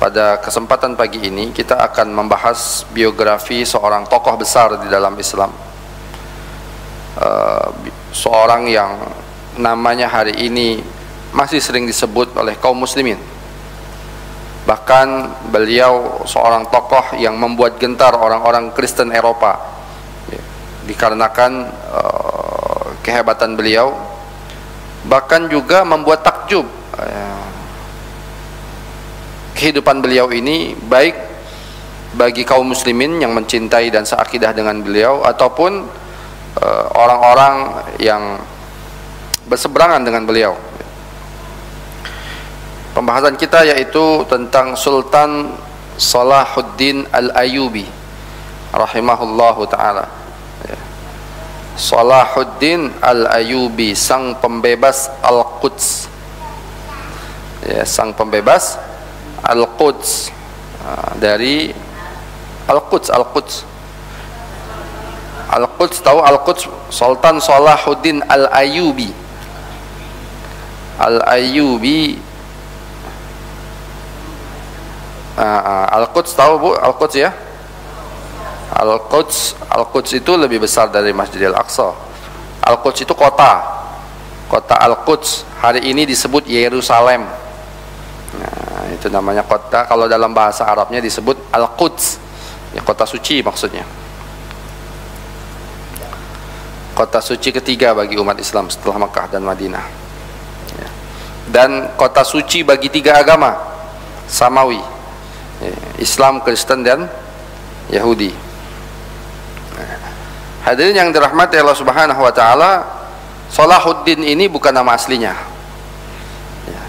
Pada kesempatan pagi ini kita akan membahas biografi seorang tokoh besar di dalam Islam, seorang yang namanya hari ini masih sering disebut oleh kaum muslimin. Bahkan beliau seorang tokoh yang membuat gentar orang-orang Kristen Eropa, dikarenakan kehebatan beliau, bahkan juga membuat takjub kehidupan beliau ini, baik bagi kaum muslimin yang mencintai dan seakidah dengan beliau, ataupun orang-orang yang berseberangan dengan beliau. Pembahasan kita yaitu tentang Sultan Salahuddin Al-Ayyubi rahimahullahu ta'ala. Salahuddin Al-Ayyubi, sang pembebas Al-Quds, sang pembebas Al-Quds, dari Al-Quds. Al-Quds, tahu Al-Quds? Sultan Salahuddin Al-Ayyubi. Al-Ayyubi, Al-Quds tahu Bu? Al-Quds ya? Al-Quds itu lebih besar dari Masjidil Aqsa. Al-Quds itu kota Al-Quds, hari ini disebut Yerusalem. Nah, itu namanya kota. Kalau dalam bahasa Arabnya disebut Al-Quds, ya, kota suci maksudnya. Kota suci ketiga bagi umat Islam setelah Makkah dan Madinah, ya. Dan kota suci bagi tiga agama Samawi, ya, Islam, Kristen, dan Yahudi. Hadirin yang dirahmati Allah Subhanahu wa taala, Salahuddin ini bukan nama aslinya.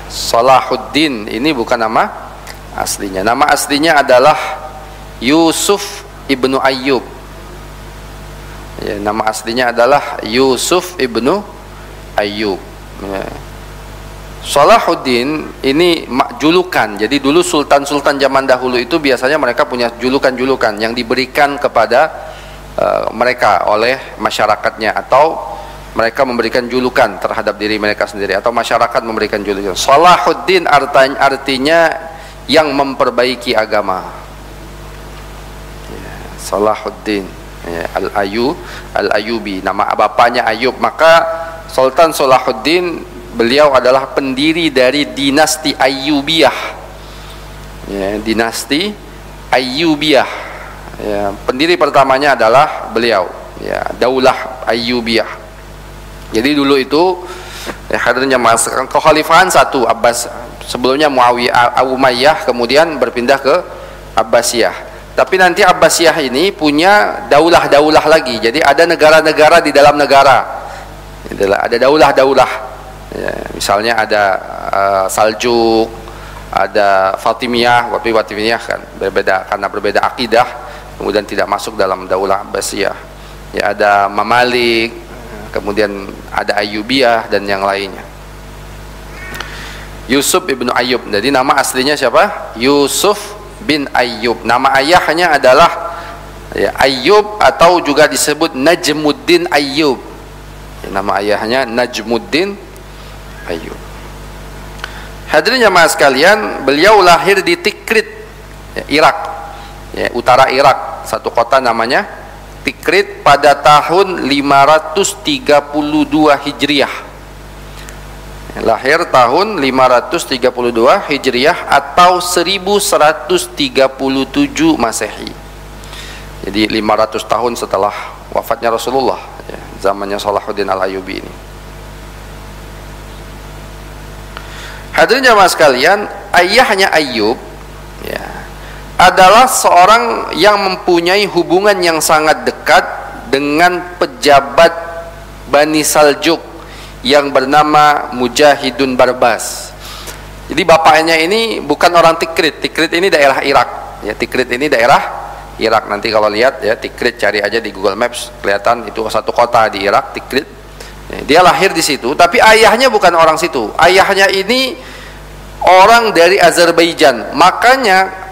Salahuddin ini bukan nama aslinya. Nama aslinya adalah Yusuf ibnu Ayyub. Ya, nama aslinya adalah Yusuf ibnu Ayyub. Ya. Salahuddin ini julukan. Jadi dulu sultan-sultan zaman dahulu itu biasanya mereka punya julukan-julukan yang diberikan kepada mereka oleh masyarakatnya, atau mereka memberikan julukan terhadap diri mereka sendiri, atau masyarakat memberikan julukan. Salahuddin artinya yang memperbaiki agama. Ya, Salahuddin, ya, Al-Ayyubi, nama bapaknya Ayub. Maka Sultan Salahuddin, beliau adalah pendiri dari dinasti Ayyubiyah, ya, dinasti Ayyubiyah. Ya, pendiri pertamanya adalah beliau, ya, Daulah Ayyubiyah. Jadi dulu itu, ya, hadirin jamaah sekalian, kekhalifahan satu Abbas, sebelumnya Muawiyah, Umayyah, kemudian berpindah ke Abbasiyah. Tapi nanti Abbasiyah ini punya daulah-daulah lagi. Jadi ada negara-negara di dalam negara. Ada daulah-daulah. Ya, misalnya ada Saljuk, ada Fatimiyah. Tapi Fatimiyah kan berbeda karena berbeda akidah, kemudian tidak masuk dalam daulah Abbasiyah. Ya, ada Mamalik, kemudian ada Ayyubiyah dan yang lainnya. Yusuf ibnu Ayyub. Jadi nama aslinya siapa? Yusuf bin Ayyub. Nama ayahnya adalah, ya, Ayyub, atau juga disebut Najmuddin Ayyub. Ya, nama ayahnya Najmuddin Ayyub. Hadirin jamaah sekalian, beliau lahir di Tikrit, ya, Irak, ya, utara Irak, satu kota namanya Tikrit, pada tahun 532 Hijriah. Lahir tahun 532 Hijriah atau 1137 Masehi. Jadi 500 tahun setelah wafatnya Rasulullah, ya, zamannya Salahuddin Al-Ayyubi ini. Hadirin jamaah sekalian, ayahnya Ayyub, ya, adalah seorang yang mempunyai hubungan yang sangat dekat dengan pejabat Bani Saljuk yang bernama Mujahidun Barbas. Jadi bapaknya ini bukan orang Tikrit. Tikrit ini daerah Irak, ya, Tikrit ini daerah Irak. Nanti kalau lihat, ya, Tikrit, cari aja di Google Maps, kelihatan itu satu kota di Irak, Tikrit. Ya, dia lahir di situ, tapi ayahnya bukan orang situ. Ayahnya ini orang dari Azerbaijan. Makanya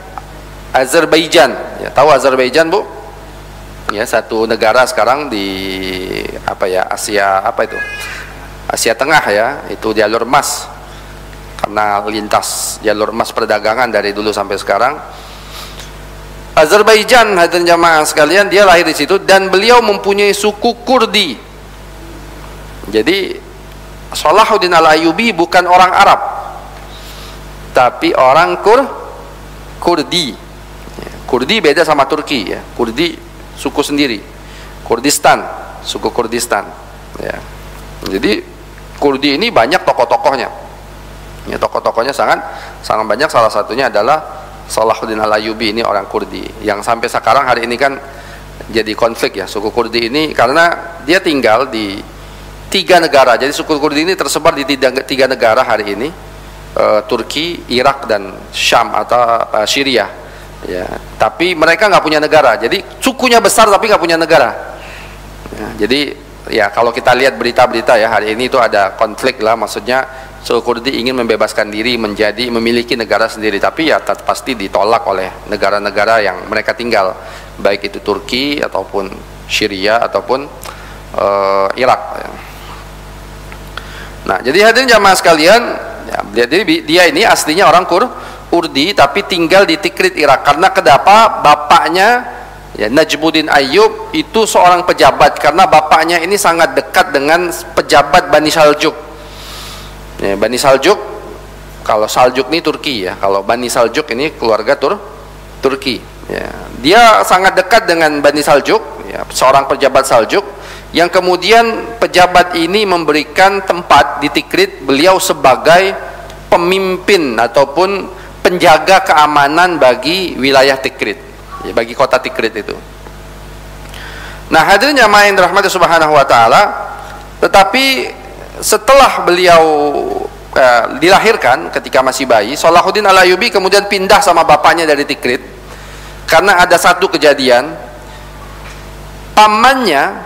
Azerbaijan, ya, tahu Azerbaijan Bu? Ya, satu negara sekarang di apa ya, Asia, apa itu? Asia Tengah, ya, itu jalur emas. karena lintas jalur emas perdagangan dari dulu sampai sekarang. Azerbaijan, hadirin jamaah sekalian, dia lahir di situ dan beliau mempunyai suku Kurdi. Jadi Salahuddin Al-Ayyubi bukan orang Arab, tapi orang Kurdi. Kurdi beda sama Turki ya. Kurdi suku sendiri. Kurdistan, suku Kurdistan. Ya. Jadi Kurdi ini banyak tokoh-tokohnya. Ya, tokoh-tokohnya sangat banyak. Salah satunya adalah Salahuddin Al-Ayyubi, ini orang Kurdi yang sampai sekarang hari ini kan jadi konflik ya, suku Kurdi ini, karena dia tinggal di 3 negara. Jadi suku Kurdi ini tersebar di 3 negara hari ini, Turki, Irak, dan Syam atau Syria ya. Tapi mereka nggak punya negara, jadi sukunya besar tapi nggak punya negara ya. Jadi ya kalau kita lihat berita-berita ya hari ini itu ada konflik lah, maksudnya suku Kurdi ingin membebaskan diri memiliki negara sendiri, tapi ya pasti ditolak oleh negara-negara yang mereka tinggal, baik itu Turki ataupun Syria ataupun Irak ya. Nah, jadi hadirin jamaah sekalian ya, dia ini aslinya orang Kurdi tapi tinggal di Tikrit, Irak. Karena kenapa? Bapaknya ya, Najmuddin Ayyub itu seorang pejabat, karena bapaknya ini sangat dekat dengan pejabat Bani Saljuk ya. Bani Saljuk, kalau Saljuk ini Turki ya, kalau Bani Saljuk ini keluarga Turki ya. Dia sangat dekat dengan Bani Saljuk ya, seorang pejabat Saljuk, yang kemudian pejabat ini memberikan tempat di Tikrit beliau sebagai pemimpin ataupun penjaga keamanan bagi wilayah Tikrit ya, bagi kota Tikrit itu. Nah, hadirin jamaah yang dirahmati subhanahu wa ta'ala, tetapi setelah beliau dilahirkan ketika masih bayi, Salahuddin Al-Ayyubi kemudian pindah sama bapaknya dari Tikrit karena ada satu kejadian. Pamannya,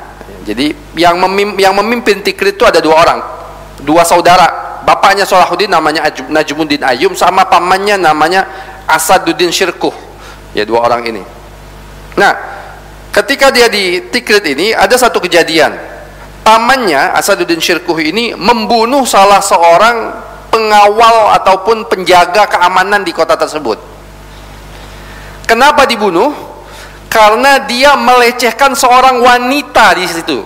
jadi yang memimpin Tikrit itu ada 2 orang, 2 saudara. Bapaknya Salahuddin namanya Najmuddin Ayyub, sama pamannya namanya Asaduddin Syirkuh ya, 2 orang ini. Nah, ketika dia di Tikrit ini ada satu kejadian. Pamannya Asaduddin Syirkuh ini membunuh salah seorang pengawal ataupun penjaga keamanan di kota tersebut. Kenapa dibunuh? Karena dia melecehkan seorang wanita di situ.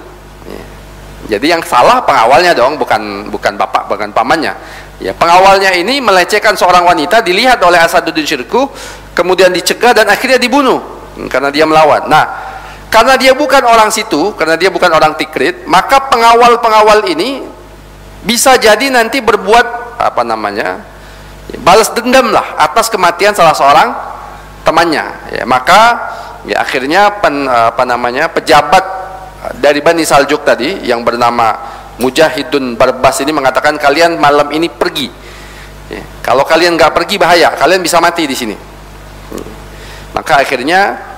Jadi yang salah pengawalnya dong, bukan bapak, bukan pamannya. Ya, pengawalnya ini melecehkan seorang wanita, dilihat oleh Asaduddin Syirkuh, kemudian dicegah dan akhirnya dibunuh karena dia melawan. Nah, karena dia bukan orang situ, karena dia bukan orang Tikrit, maka pengawal-pengawal ini bisa jadi nanti berbuat balas dendam lah atas kematian salah seorang temannya. Ya, maka ya akhirnya pejabat dari Bani Saljuk tadi yang bernama Mujahidun Barbas ini mengatakan, kalian malam ini pergi ya, kalau kalian nggak pergi bahaya, kalian bisa mati di sini. Maka akhirnya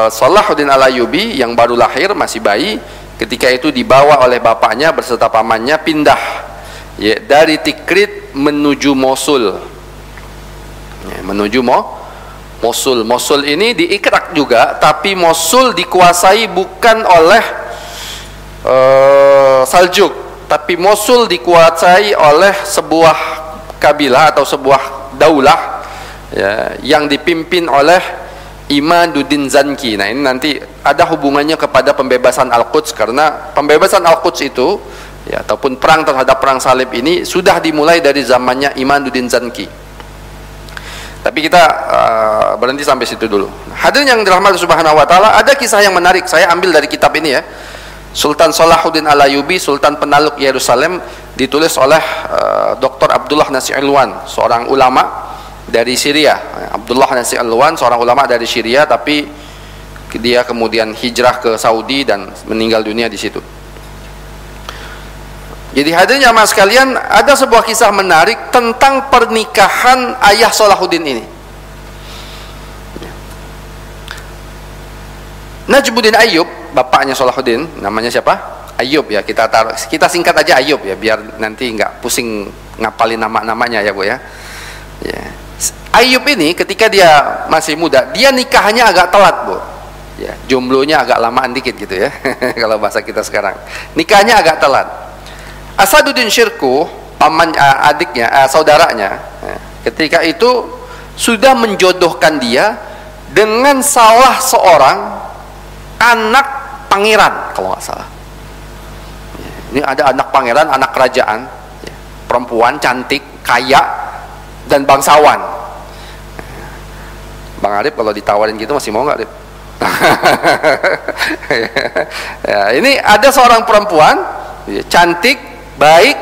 Salahuddin Al-Ayyubi yang baru lahir, masih bayi, ketika itu dibawa oleh bapaknya beserta pamannya pindah ya, dari Tikrit menuju Mosul ya, menuju Mosul. Mosul ini di Irak juga, tapi Mosul dikuasai bukan oleh Saljuk, tapi Mosul dikuasai oleh sebuah kabilah atau sebuah daulah ya, yang dipimpin oleh Imaduddin Zanki. Nah, ini nanti ada hubungannya kepada pembebasan Al-Quds, karena pembebasan Al-Quds itu ya, ataupun perang terhadap perang salib ini sudah dimulai dari zamannya Imaduddin Zanki. Tapi kita berhenti sampai situ dulu. Hadirin yang dirahmati subhanahu wa ta'ala, ada kisah yang menarik, saya ambil dari kitab ini ya, Sultan Salahuddin Al-Ayyubi, Sultan Penaluk Yerusalem, ditulis oleh Dr. Abdullah Nasir Alwan, seorang ulama dari Syria. Abdullah Nasir Alwan, seorang ulama dari Syria, tapi dia kemudian hijrah ke Saudi dan meninggal dunia di situ. Jadi hadirin jamaah sekalian, ada sebuah kisah menarik tentang pernikahan ayah Salahuddin ini. Najmuddin Ayyub, bapaknya Salahuddin, namanya siapa? Ayyub ya, kita singkat aja Ayyub ya, biar nanti nggak pusing ngapalin nama-namanya ya Bu ya. Ya. Ayyub ini ketika dia masih muda, dia nikahnya agak telat Bu. Ya, jomblonya agak lamaan dikit gitu ya. Kalau bahasa kita sekarang. Nikahnya agak telat. Asaduddin Syirkuh paman adiknya, saudaranya, ketika itu sudah menjodohkan dia dengan salah seorang anak pangeran kalau nggak salah. Ini ada anak pangeran, anak kerajaan, perempuan cantik, kaya, dan bangsawan. Bang Arif kalau ditawarin gitu masih mau nggak, Arif? Ya, ini ada seorang perempuan cantik, baik,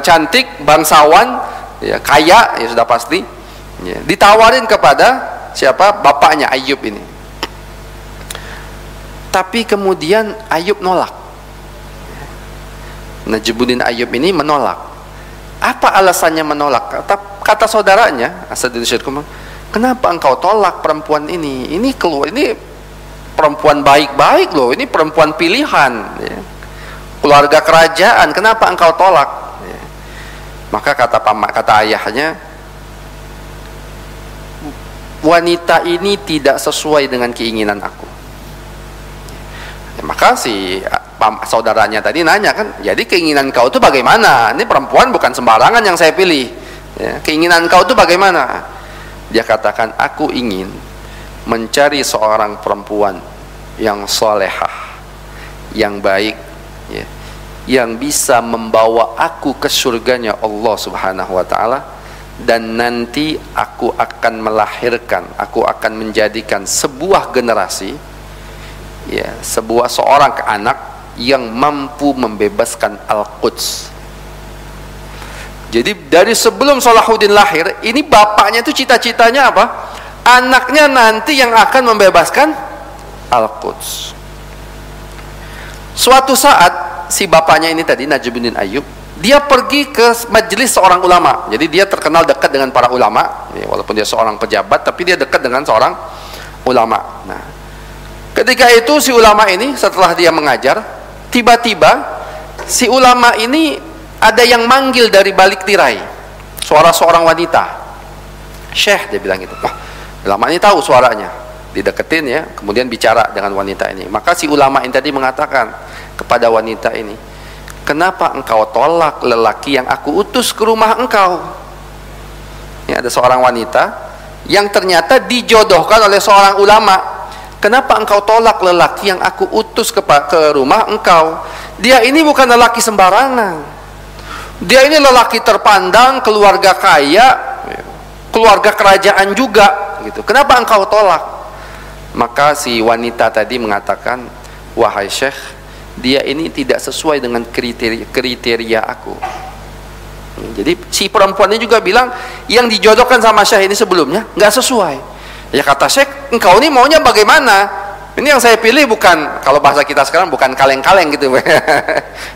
cantik, bangsawan, ya, kaya, ya sudah pasti, ya, ditawarin kepada siapa? Bapaknya Ayub ini. Tapi kemudian Ayub nolak. Najmuddin Ayub ini menolak. Apa alasannya menolak? Kata saudaranya Asaduddin Syirkum, kenapa engkau tolak perempuan ini? Ini perempuan baik-baik loh, ini perempuan pilihan, ya, keluarga kerajaan, kenapa engkau tolak? Ya. Maka kata ayahnya, wanita ini tidak sesuai dengan keinginan aku. Ya, maka si saudaranya tadi nanya kan, jadi keinginan kau itu bagaimana? Ini perempuan bukan sembarangan yang saya pilih, ya, keinginan kau itu bagaimana? Dia katakan, aku ingin mencari seorang perempuan yang solehah, yang baik, ya, yang bisa membawa aku ke surganya Allah Subhanahu wa Ta'ala, dan nanti aku akan melahirkan, aku akan menjadikan sebuah generasi, ya, seorang anak yang mampu membebaskan Al-Quds. Jadi dari sebelum Salahuddin lahir, ini bapaknya itu cita-citanya apa? Anaknya nanti yang akan membebaskan Al-Quds. Suatu saat si bapaknya ini tadi, Najmuddin Ayub, dia pergi ke majelis seorang ulama. Jadi dia terkenal dekat dengan para ulama, ya, walaupun dia seorang pejabat, tapi dia dekat dengan seorang ulama. Nah, ketika itu si ulama ini setelah dia mengajar, tiba-tiba si ulama ini ada yang manggil dari balik tirai, suara seorang wanita. Syekh, dia bilang gitu. Wah, ulama ini tahu suaranya, dideketin, ya, kemudian bicara dengan wanita ini. Maka si ulama ini tadi mengatakan kepada wanita ini, kenapa engkau tolak lelaki yang aku utus ke rumah engkau? Ya, ada seorang wanita yang ternyata dijodohkan oleh seorang ulama. Kenapa engkau tolak lelaki yang aku utus ke rumah engkau? Dia ini bukan lelaki sembarangan. Dia ini lelaki terpandang, keluarga kaya, keluarga kerajaan juga, gitu. Kenapa engkau tolak? Maka si wanita tadi mengatakan, wahai Syekh, dia ini tidak sesuai dengan kriteria aku. Jadi si perempuan ini juga bilang, yang dijodohkan sama Syekh ini sebelumnya nggak sesuai. Ya, kata Syekh, engkau ini maunya bagaimana? Ini yang saya pilih bukan, kalau bahasa kita sekarang, bukan kaleng-kaleng gitu.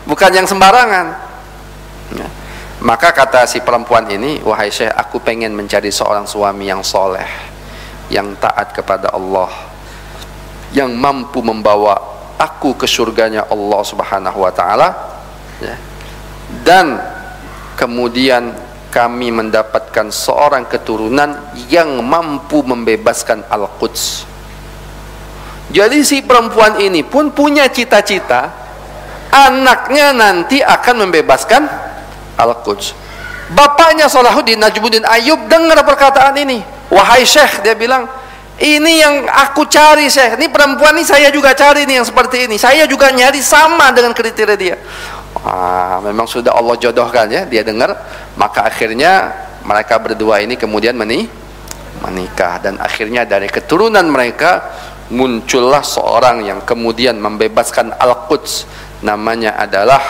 Bukan yang sembarangan. Ya. Maka kata si perempuan ini, wahai Syekh, aku pengen mencari seorang suami yang soleh, yang taat kepada Allah, yang mampu membawa aku ke surganya Allah Subhanahu wa Ta'ala, ya, dan kemudian kami mendapatkan seorang keturunan yang mampu membebaskan Al-Quds. Jadi si perempuan ini pun punya cita-cita anaknya nanti akan membebaskan Al-Quds. Bapaknya Salahuddin, Najmuddin Ayub, dengar perkataan ini. Wahai Syekh, dia bilang, ini yang aku cari, Syekh. Ini perempuan ini saya juga cari nih, yang seperti ini. Saya juga nyari sama dengan kriteria dia. Memang sudah Allah jodohkan, ya. Dia dengar, maka akhirnya mereka berdua ini kemudian menikah, dan akhirnya dari keturunan mereka muncullah seorang yang kemudian membebaskan Al-Quds. Namanya adalah,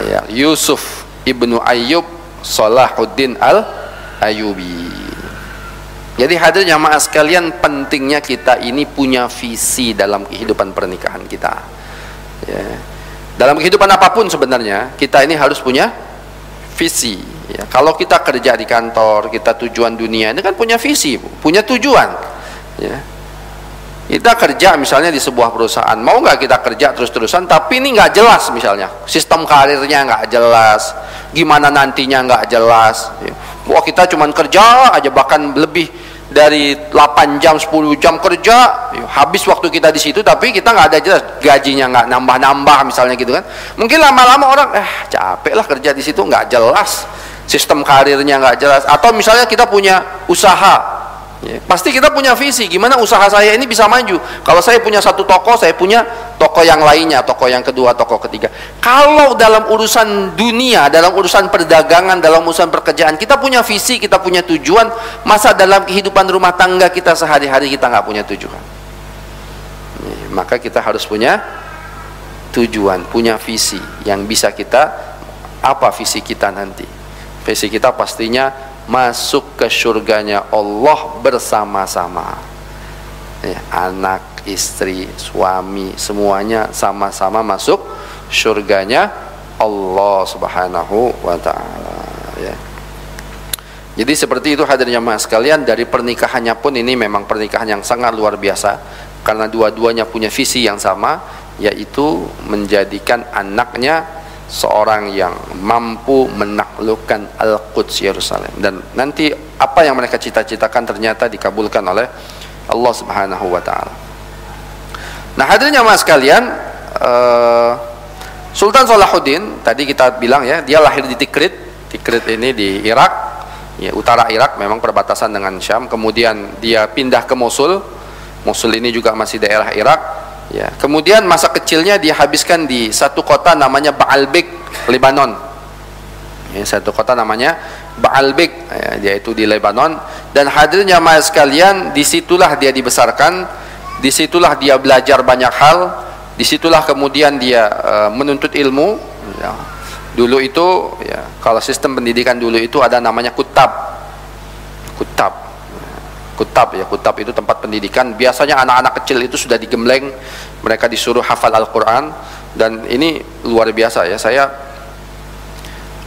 ya, Yusuf ibnu Ayyub Salahuddin Al-Ayyubi. Jadi hadirin jamaah sekalian, pentingnya kita ini punya visi dalam kehidupan pernikahan kita, ya. Dalam kehidupan apapun sebenarnya kita ini harus punya visi, ya. Kalau kita kerja di kantor, kita tujuan dunia ini kan punya visi, punya tujuan, ya. Kita kerja misalnya di sebuah perusahaan, mau nggak kita kerja terus-terusan tapi ini nggak jelas, misalnya sistem karirnya nggak jelas, gimana nantinya nggak jelas, ya. Wah, kita cuman kerja aja, bahkan lebih dari 8 jam 10 jam kerja, habis waktu kita di situ, tapi kita nggak ada jelas gajinya, nggak nambah-nambah misalnya gitu kan. Mungkin lama-lama orang capek lah kerja di situ, nggak jelas sistem karirnya, nggak jelas. Atau misalnya kita punya usaha, pasti kita punya visi gimana usaha saya ini bisa maju. Kalau saya punya satu toko, saya punya toko yang lainnya, toko yang kedua, toko ketiga. Kalau dalam urusan dunia, dalam urusan perdagangan, dalam urusan pekerjaan, kita punya visi, kita punya tujuan. Masa dalam kehidupan rumah tangga kita sehari-hari kita nggak punya tujuan? Maka kita harus punya tujuan, punya visi yang bisa kita, apa visi kita nanti? Visi kita pastinya masuk ke surganya Allah bersama-sama, anak, istri, suami, semuanya sama-sama masuk surganya Allah Subhanahu wa ta'ala, ya. Jadi seperti itu hadirin jamaah sekalian. Dari pernikahannya pun ini memang pernikahan yang sangat luar biasa, karena dua-duanya punya visi yang sama, yaitu menjadikan anaknya seorang yang mampu menaklukkan Al-Quds Yerusalem, dan nanti apa yang mereka cita-citakan ternyata dikabulkan oleh Allah Subhanahu wa ta'ala. Nah hadirin jamaah sekalian, Sultan Salahuddin tadi kita bilang ya, dia lahir di Tikrit. Tikrit ini di Irak, ya, utara Irak, memang perbatasan dengan Syam. Kemudian dia pindah ke Mosul. Mosul ini juga masih daerah Irak. Ya, kemudian masa kecilnya dia habiskan di satu kota namanya Baalbek, Lebanon. Ya, satu kota namanya Baalbek, ya, yaitu di Lebanon. Dan hadirin jamaah sekalian, disitulah dia dibesarkan, disitulah dia belajar banyak hal, disitulah kemudian dia menuntut ilmu. Ya. Dulu itu, ya, kalau sistem pendidikan dulu itu ada namanya kutab, ya, kutab itu tempat pendidikan. Biasanya anak-anak kecil itu sudah digembleng, mereka disuruh hafal Al-Quran. Dan ini luar biasa ya, saya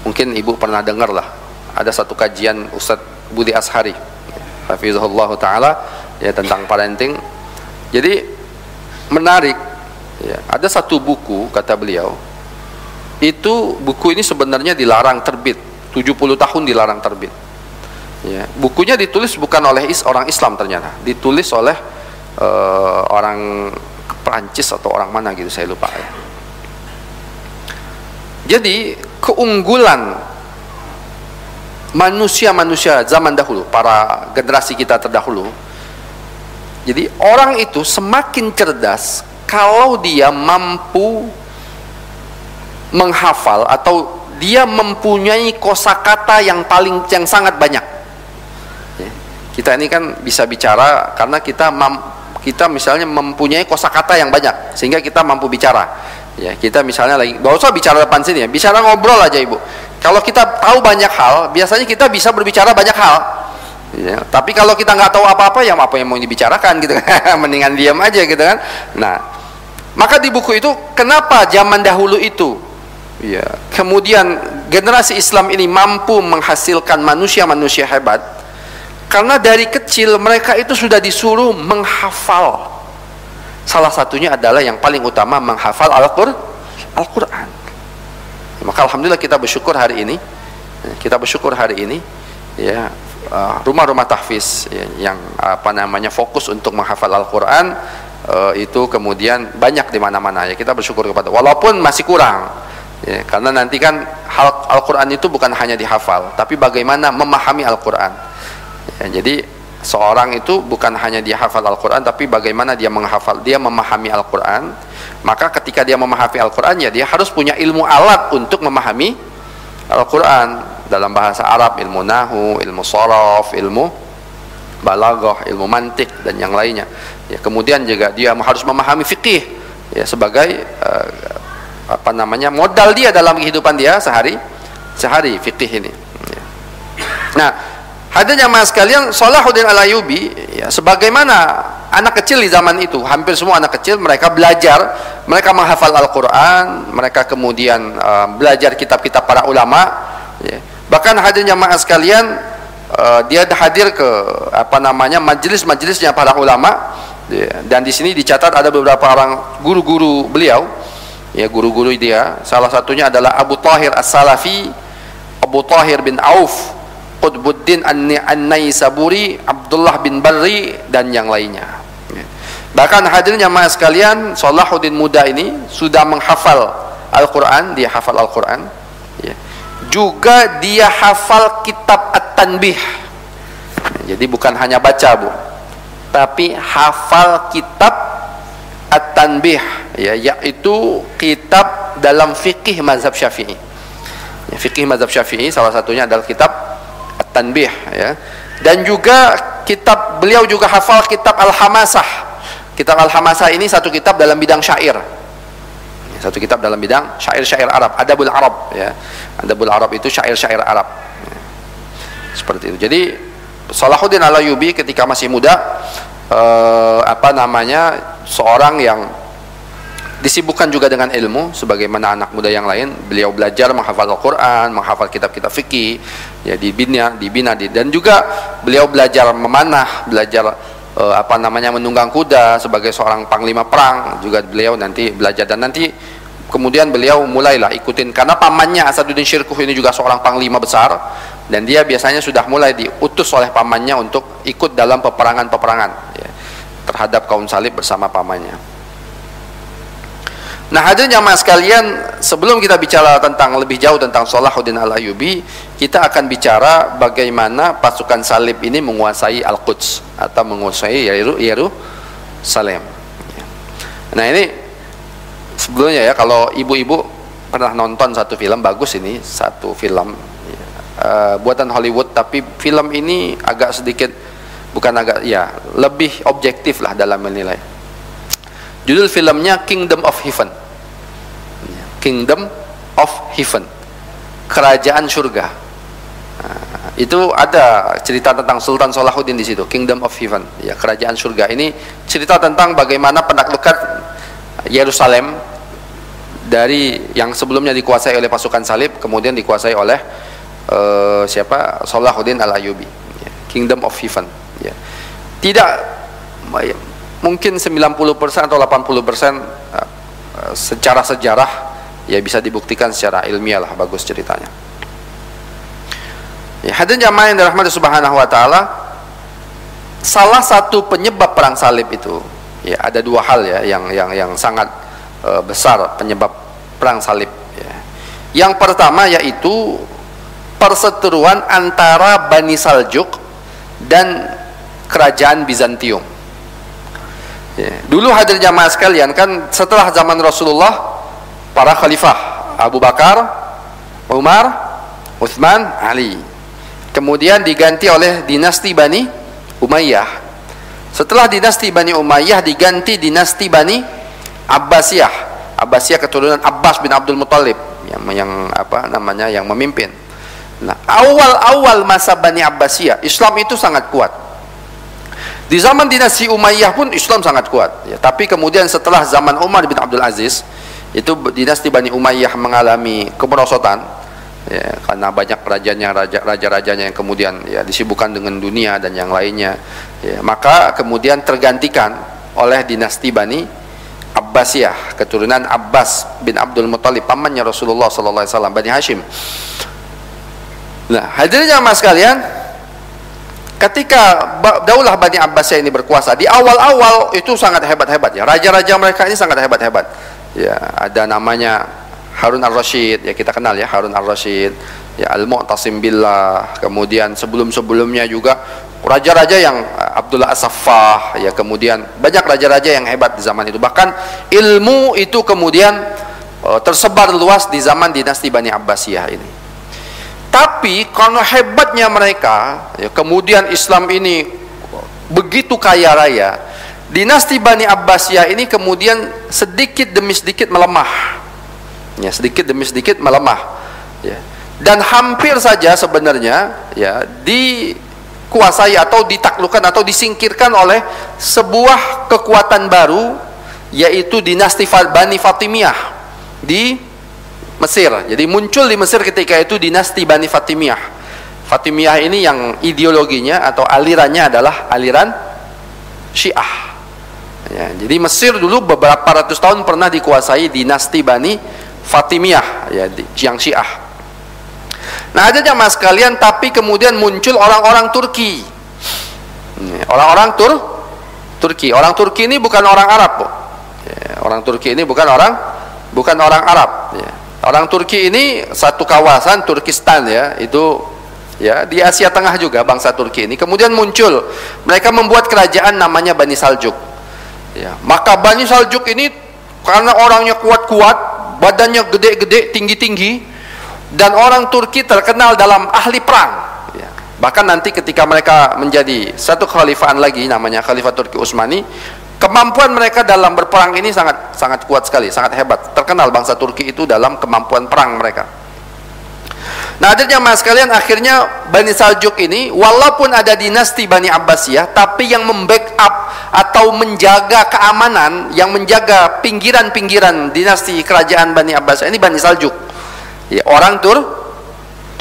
mungkin ibu pernah dengar lah, ada satu kajian Ustadz Budi Ashari hafizahullah ta'ala, ya, tentang parenting. Jadi menarik ya, ada satu buku, kata beliau, itu buku ini sebenarnya dilarang terbit, 70 tahun dilarang terbit. Ya, bukunya ditulis bukan oleh orang Islam ternyata, ditulis oleh orang Perancis atau orang mana gitu, saya lupa ya. Jadi keunggulan manusia-manusia zaman dahulu, para generasi kita terdahulu, jadi orang itu semakin cerdas kalau dia mampu menghafal atau dia mempunyai kosakata yang sangat banyak. Kita ini kan bisa bicara karena kita misalnya mempunyai kosakata yang banyak sehingga kita mampu bicara. Ya, kita misalnya lagi, gak usah bicara depan sini ya, bicara ngobrol aja ibu. Kalau kita tahu banyak hal, biasanya kita bisa berbicara banyak hal. Ya, tapi kalau kita nggak tahu apa-apa, ya apa yang mau dibicarakan gitu kan, mendingan diam aja gitu kan. Nah, maka di buku itu, kenapa zaman dahulu itu, ya, kemudian generasi Islam ini mampu menghasilkan manusia-manusia hebat? Karena dari kecil mereka itu sudah disuruh menghafal. Salah satunya adalah yang paling utama menghafal Al-Quran. Maka alhamdulillah kita bersyukur hari ini. Ya, rumah-rumah tahfiz ya, yang fokus untuk menghafal Al-Quran itu kemudian banyak di mana-mana ya. Kita bersyukur kepada, walaupun masih kurang. Ya, karena nanti kan Al-Quran itu bukan hanya dihafal, tapi bagaimana memahami Al-Quran. Ya, jadi seorang itu bukan hanya dia hafal Al-Quran, tapi bagaimana dia menghafal, dia memahami Al-Quran. Maka ketika dia memahami Al-Quran, ya dia harus punya ilmu alat untuk memahami Al-Quran. Dalam bahasa Arab, ilmu nahu, ilmu sharaf, ilmu balaghah, ilmu mantik, dan yang lainnya. Ya, kemudian juga dia harus memahami fikih, ya, sebagai modal dia dalam kehidupan dia sehari fikih ini. Ya. Nah, hadirin jamaah sekalian, Salahuddin Al-Ayyubi ya, sebagaimana anak kecil di zaman itu, hampir semua anak kecil mereka belajar, mereka menghafal Al-Quran, mereka kemudian belajar kitab-kitab para ulama ya. Bahkan hadirin jamaah sekalian, dia hadir ke majelis-majelisnya para ulama ya. Dan di sini dicatat ada beberapa orang guru-guru beliau ya, guru-guru dia, salah satunya adalah Abu Tahir As-Salafi, Abu Tahir bin Auf Qutbuddin An-Naisaburi, Abdullah bin Barri, dan yang lainnya. Bahkan hadirin jamaah sekalian, Salahuddin Muda ini sudah menghafal Al-Quran, dia hafal Al-Quran, ya. Juga dia hafal kitab At-Tanbih. Jadi bukan hanya baca, Bu, tapi hafal kitab At-Tanbih, ya, yaitu kitab dalam fikih mazhab Syafi'i. Ya, fikih mazhab Syafi'i salah satunya adalah kitab At-Tanbih, ya. Dan juga kitab, beliau juga hafal kitab Al-Hamasah. Kitab Al-Hamasah ini satu kitab dalam bidang syair. Satu kitab dalam bidang syair-syair Arab, Adabul Arab, ya. Adabul Arab itu syair-syair Arab. Ya. Seperti itu. Jadi Salahuddin Al-Ayyubi ketika masih muda, seorang yang disibukkan juga dengan ilmu sebagaimana anak muda yang lain. Beliau belajar menghafal Al-Quran, menghafal kitab-kitab fikih, ya, dibina, dan juga beliau belajar memanah, belajar menunggang kuda sebagai seorang panglima perang. Juga beliau nanti belajar, dan nanti kemudian beliau mulailah ikutin, karena pamannya Asaduddin Syirkuh ini juga seorang panglima besar, dan dia biasanya sudah mulai diutus oleh pamannya untuk ikut dalam peperangan-peperangan, ya, terhadap kaum salib bersama pamannya. Nah, hadirin jamaah sekalian, sebelum kita bicara tentang lebih jauh tentang Salahuddin Al-Ayyubi, kita akan bicara bagaimana pasukan salib ini menguasai Al-Quds atau menguasai Yerusalem. Nah, ini sebelumnya, ya, kalau ibu-ibu pernah nonton satu film bagus, ini satu film buatan Hollywood, tapi film ini agak sedikit, lebih objektif lah dalam menilai. Judul filmnya Kingdom of Heaven. Kingdom of Heaven, kerajaan surga. Itu ada cerita tentang Sultan Salahuddin di situ. Kingdom of Heaven, ya, kerajaan surga. Ini cerita tentang bagaimana penaklukan Yerusalem dari yang sebelumnya dikuasai oleh pasukan salib, kemudian dikuasai oleh Salahuddin Al-Ayyubi. Ya, Kingdom of Heaven. Ya. Tidak, mungkin 90% atau 80% secara sejarah, ya, bisa dibuktikan secara ilmiah lah, bagus ceritanya. Ya, hadirin jamaah yang dirahmati Subhanahu wa taala, salah satu penyebab perang salib itu, ya, ada dua hal, ya, yang sangat besar penyebab perang salib, ya. Yang pertama yaitu perseteruan antara Bani Saljuk dan kerajaan Bizantium. Ya, dulu hadirin jamaah sekalian, kan setelah zaman Rasulullah, para khalifah Abu Bakar, Umar, Utsman, Ali, kemudian diganti oleh dinasti Bani Umayyah. Setelah dinasti Bani Umayyah diganti dinasti Bani Abbasiyah. Abbasiyah keturunan Abbas bin Abdul Muthalib yang memimpin. Nah, awal-awal masa Bani Abbasiyah, Islam itu sangat kuat. Di zaman dinasti Umayyah pun Islam sangat kuat, ya. Tapi kemudian setelah zaman Umar bin Abdul Aziz, itu dinasti Bani Umayyah mengalami kemerosotan, ya, karena banyak raja-rajanya yang kemudian, ya, disibukkan dengan dunia dan yang lainnya, ya. Maka kemudian tergantikan oleh dinasti Bani Abbasiyah, keturunan Abbas bin Abdul Muthalib, pamannya Rasulullah SAW, Bani Hashim. Nah, hadirin jamaah sekalian, ketika daulah Bani Abbasiyah ini berkuasa, di awal-awal itu sangat hebat-hebat, ya. Raja-raja mereka ini sangat hebat-hebat. Ya, ada namanya Harun al-Rasyid, ya, kita kenal, ya, Harun al-Rasyid, ya, Al-Mu'tasim Billah. Kemudian sebelum-sebelumnya juga raja-raja yang Abdullah As-Saffah, ya, kemudian banyak raja-raja yang hebat di zaman itu. Bahkan ilmu itu kemudian tersebar luas di zaman dinasti Bani Abbasiyah ini. Tapi karena hebatnya mereka, ya, kemudian Islam ini begitu kaya raya, dinasti Bani Abbasiyah ini kemudian sedikit demi sedikit melemah, ya, sedikit demi sedikit melemah, ya. Dan hampir saja sebenarnya, ya, dikuasai atau ditaklukkan atau disingkirkan oleh sebuah kekuatan baru, yaitu dinasti Bani Fatimiyah di Mesir. Jadi muncul di Mesir ketika itu dinasti Bani Fatimiyah. Fatimiyah ini yang ideologinya atau alirannya adalah aliran Syiah. Ya, jadi Mesir dulu beberapa ratus tahun pernah dikuasai dinasti Bani Fatimiyah, ya, yang Syiah. Nah, ada jamaah sekalian, tapi kemudian muncul orang-orang Turki. Orang-orang Turki. Orang Turki ini bukan orang Arab, Bu. Orang Turki ini bukan orang Arab. Orang Turki ini satu kawasan Turkistan, ya, itu ya di Asia Tengah juga, bangsa Turki ini. Kemudian muncul, mereka membuat kerajaan namanya Bani Saljuk. Ya, maka Bani Saljuk ini karena orangnya kuat-kuat, badannya gede-gede, tinggi-tinggi, dan orang Turki terkenal dalam ahli perang. Ya. Bahkan nanti ketika mereka menjadi satu kekhalifahan lagi, namanya Khalifah Turki Utsmani, kemampuan mereka dalam berperang ini sangat kuat sekali, sangat hebat. Terkenal bangsa Turki itu dalam kemampuan perang mereka. Nah, akhirnya mas kalian, akhirnya Bani Saljuk ini, walaupun ada dinasti Bani Abbasiyah, tapi yang membackup atau menjaga keamanan, yang menjaga pinggiran-pinggiran dinasti kerajaan Bani Abbasiyah ini Bani Saljuk. Ya, orang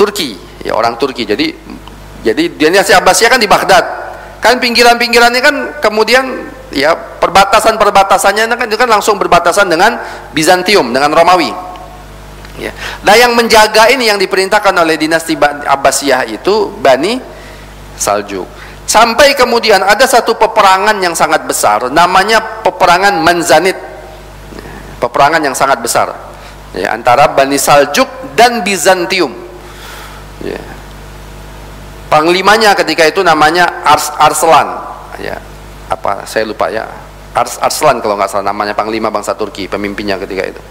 Turki, ya, orang Turki. Jadi dinasti Abbasiyah kan di Baghdad. Kan pinggiran-pinggirannya kan kemudian ya perbatasannya kan itu kan langsung berbatasan dengan Bizantium, dengan Romawi. Ya. Nah, yang menjaga ini yang diperintahkan oleh dinasti Abbasiyah itu Bani Saljuk. Sampai kemudian ada satu peperangan yang sangat besar, namanya peperangan Manzanit. Peperangan yang sangat besar, ya, antara Bani Saljuk dan Bizantium. Ya. Panglimanya ketika itu namanya Arslan. Ya. Apa saya lupa ya. Arslan kalau nggak salah namanya, panglima bangsa Turki, pemimpinnya ketika itu.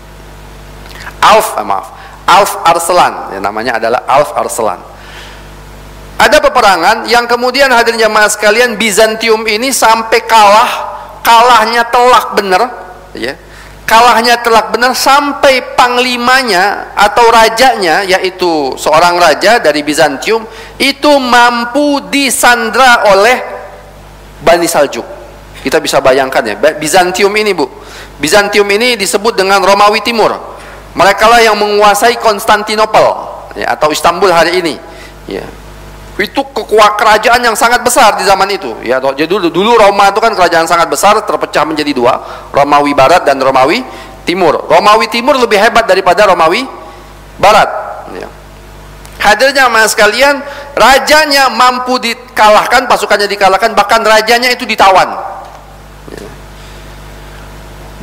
Alf Arslan, ya, namanya adalah Alf Arslan. Ada peperangan yang kemudian hadirin jamaah sekalian, Bizantium ini sampai kalahnya telak bener, ya. Kalahnya telak benar sampai panglimanya atau rajanya, yaitu seorang raja dari Bizantium, itu mampu disandra oleh Bani Saljuk. Kita bisa bayangkan ya, Bizantium ini, Bu. Bizantium ini disebut dengan Romawi Timur. Mereka lah yang menguasai Konstantinopel, ya, atau Istanbul hari ini. Ya. Itu kerajaan yang sangat besar di zaman itu. Ya, jadi dulu Roma itu kan kerajaan sangat besar, terpecah menjadi dua, Romawi Barat dan Romawi Timur. Romawi Timur lebih hebat daripada Romawi Barat. Ya. Hadirnya mas kalian, rajanya mampu dikalahkan, pasukannya dikalahkan, bahkan rajanya itu ditawan. Ya.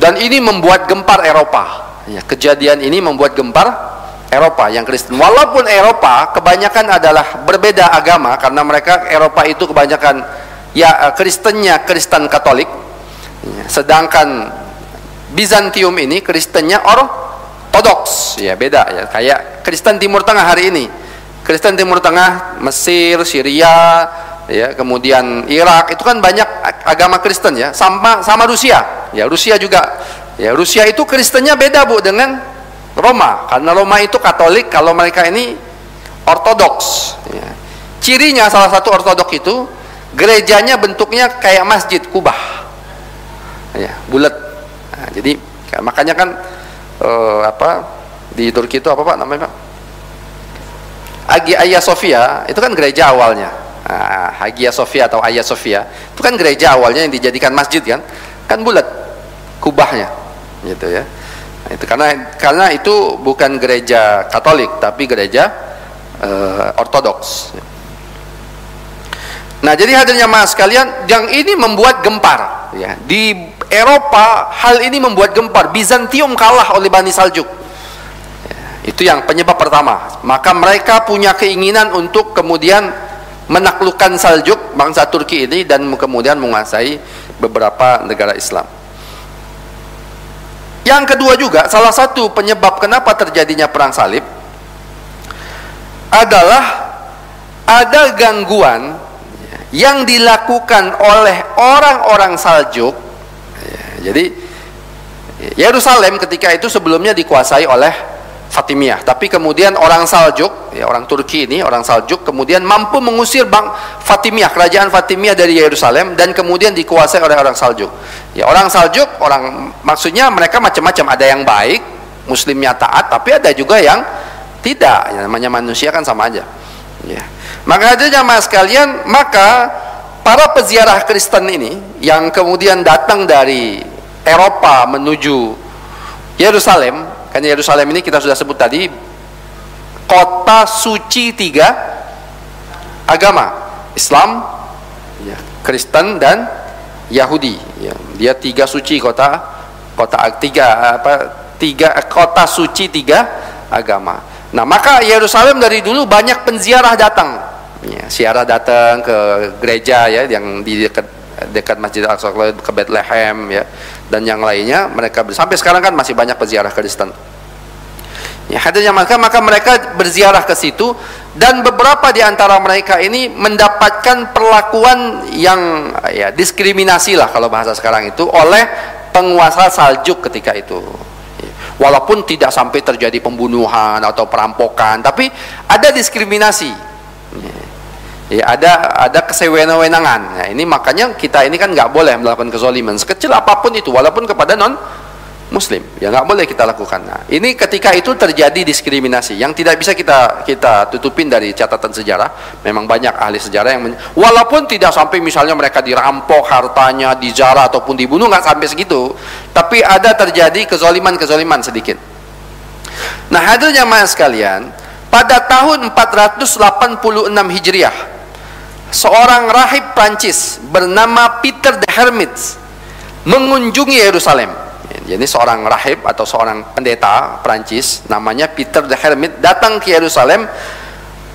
Dan ini membuat gempar Eropa. Ya, kejadian ini membuat gempar Eropa yang Kristen. Walaupun Eropa kebanyakan adalah berbeda agama, karena mereka Eropa itu kebanyakan ya Kristennya Kristen Katolik, ya, sedangkan Bizantium ini Kristennya Ortodoks, ya beda ya, kayak Kristen Timur Tengah hari ini. Kristen Timur Tengah, Mesir, Syria, ya, kemudian Irak, itu kan banyak agama Kristen ya, sama Rusia. Ya, Rusia juga. Ya, Rusia itu Kristennya beda, Bu, dengan Roma, karena Roma itu Katolik, kalau mereka ini Ortodoks. Ya. Cirinya salah satu Ortodoks itu gerejanya bentuknya kayak masjid Kubah, ya, bulat. Nah, jadi makanya kan di Turki itu apa Pak namanya Pak? Hagia Sophia itu kan gereja awalnya. Nah, Hagia Sophia atau Hagia Sophia itu kan gereja awalnya yang dijadikan masjid kan bulat kubahnya, gitu ya. Itu karena itu bukan gereja Katolik tapi gereja Ortodoks. Nah, jadi hadirnya mas kalian, yang ini membuat gempar ya. Di Eropa hal ini membuat gempar. Bizantium kalah oleh Bani Saljuk ya, itu yang penyebab pertama. Maka mereka punya keinginan untuk kemudian menaklukkan Saljuk, bangsa Turki ini, dan kemudian menguasai beberapa negara Islam. Yang kedua juga, salah satu penyebab kenapa terjadinya perang salib adalah ada gangguan yang dilakukan oleh orang-orang Saljuk. Jadi Yerusalem ketika itu sebelumnya dikuasai oleh Fatimiyah, tapi kemudian orang Saljuk, ya, orang Turki ini, orang Saljuk kemudian mampu mengusir Fatimiyah, kerajaan Fatimiyah dari Yerusalem, dan kemudian dikuasai oleh orang Saljuk. Ya, orang Saljuk, maksudnya mereka macam-macam, ada yang baik, muslimnya taat, tapi ada juga yang tidak. Ya, namanya manusia kan sama aja. Ya. Maka hadirnya mas kalian, maka para peziarah Kristen ini yang kemudian datang dari Eropa menuju Yerusalem, kan Yerusalem ini kita sudah sebut tadi kota suci 3 agama, Islam, ya, Kristen dan Yahudi. Ya, dia 3 suci kota suci 3 agama. Nah, maka Yerusalem dari dulu banyak penziarah datang. Ya, ziarah datang ke gereja ya yang di dekat Masjid Al-Aqsa, ke Bethlehem ya, dan yang lainnya. Mereka sampai sekarang kan masih banyak penziarah Kristen. Ya, hadirnya maka mereka berziarah ke situ, dan beberapa di antara mereka ini mendapatkan perlakuan yang ya diskriminasi lah kalau bahasa sekarang itu oleh penguasa Saljuk ketika itu. Walaupun tidak sampai terjadi pembunuhan atau perampokan, tapi ada diskriminasi. Ya, ada kesewenang-wenangan. Nah, ini makanya kita ini kan nggak boleh melakukan kezaliman sekecil apapun itu, walaupun kepada non-Muslim. Ya nggak boleh kita lakukan. Nah, ini ketika itu terjadi diskriminasi yang tidak bisa kita tutupin dari catatan sejarah. Memang banyak ahli sejarah yang walaupun tidak sampai misalnya mereka dirampok hartanya, dijarah ataupun dibunuh, nggak sampai segitu. Tapi ada terjadi kezaliman sedikit. Nah, hadirnya jamaah sekalian, pada tahun 486 Hijriah, seorang rahib Prancis bernama Peter the Hermit mengunjungi Yerusalem. Jadi seorang rahib atau seorang pendeta Prancis namanya Peter the Hermit datang ke Yerusalem.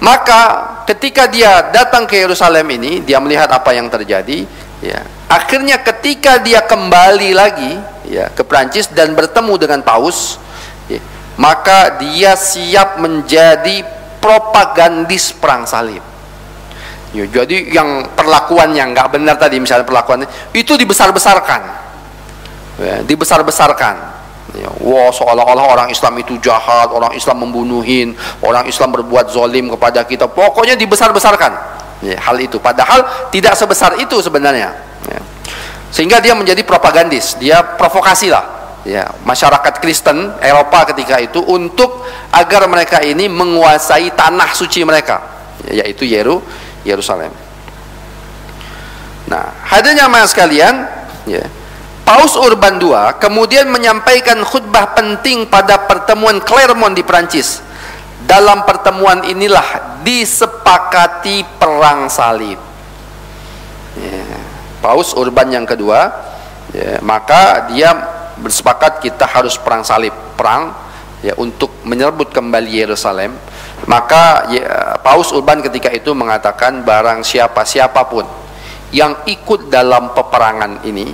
Maka ketika dia datang ke Yerusalem ini, dia melihat apa yang terjadi ya. Akhirnya ketika dia kembali lagi ya ke Prancis dan bertemu dengan Paus ya, maka dia siap menjadi propagandis perang salib. Ya, jadi yang perlakuan yang nggak benar tadi, misalnya perlakuan itu dibesar-besarkan. Ya, dibesar-besarkan ya, wah seolah-olah orang Islam itu jahat, orang Islam membunuhin, orang Islam berbuat zalim kepada kita, pokoknya dibesar-besarkan ya, hal itu, padahal tidak sebesar itu sebenarnya ya. Sehingga dia menjadi propagandis, dia provokasi lah ya, masyarakat Kristen Eropa ketika itu untuk agar mereka ini menguasai tanah suci mereka ya, yaitu Yerusalem. Nah, hadirnya mas sekalian ya, Paus Urban II kemudian menyampaikan khutbah penting pada pertemuan Clermont di Prancis. Dalam pertemuan inilah disepakati perang salib. Ya, Paus Urban yang kedua, ya, maka dia bersepakat kita harus perang salib, perang ya untuk menyerbu kembali Yerusalem. Maka ya, Paus Urban ketika itu mengatakan barang siapapun yang ikut dalam peperangan ini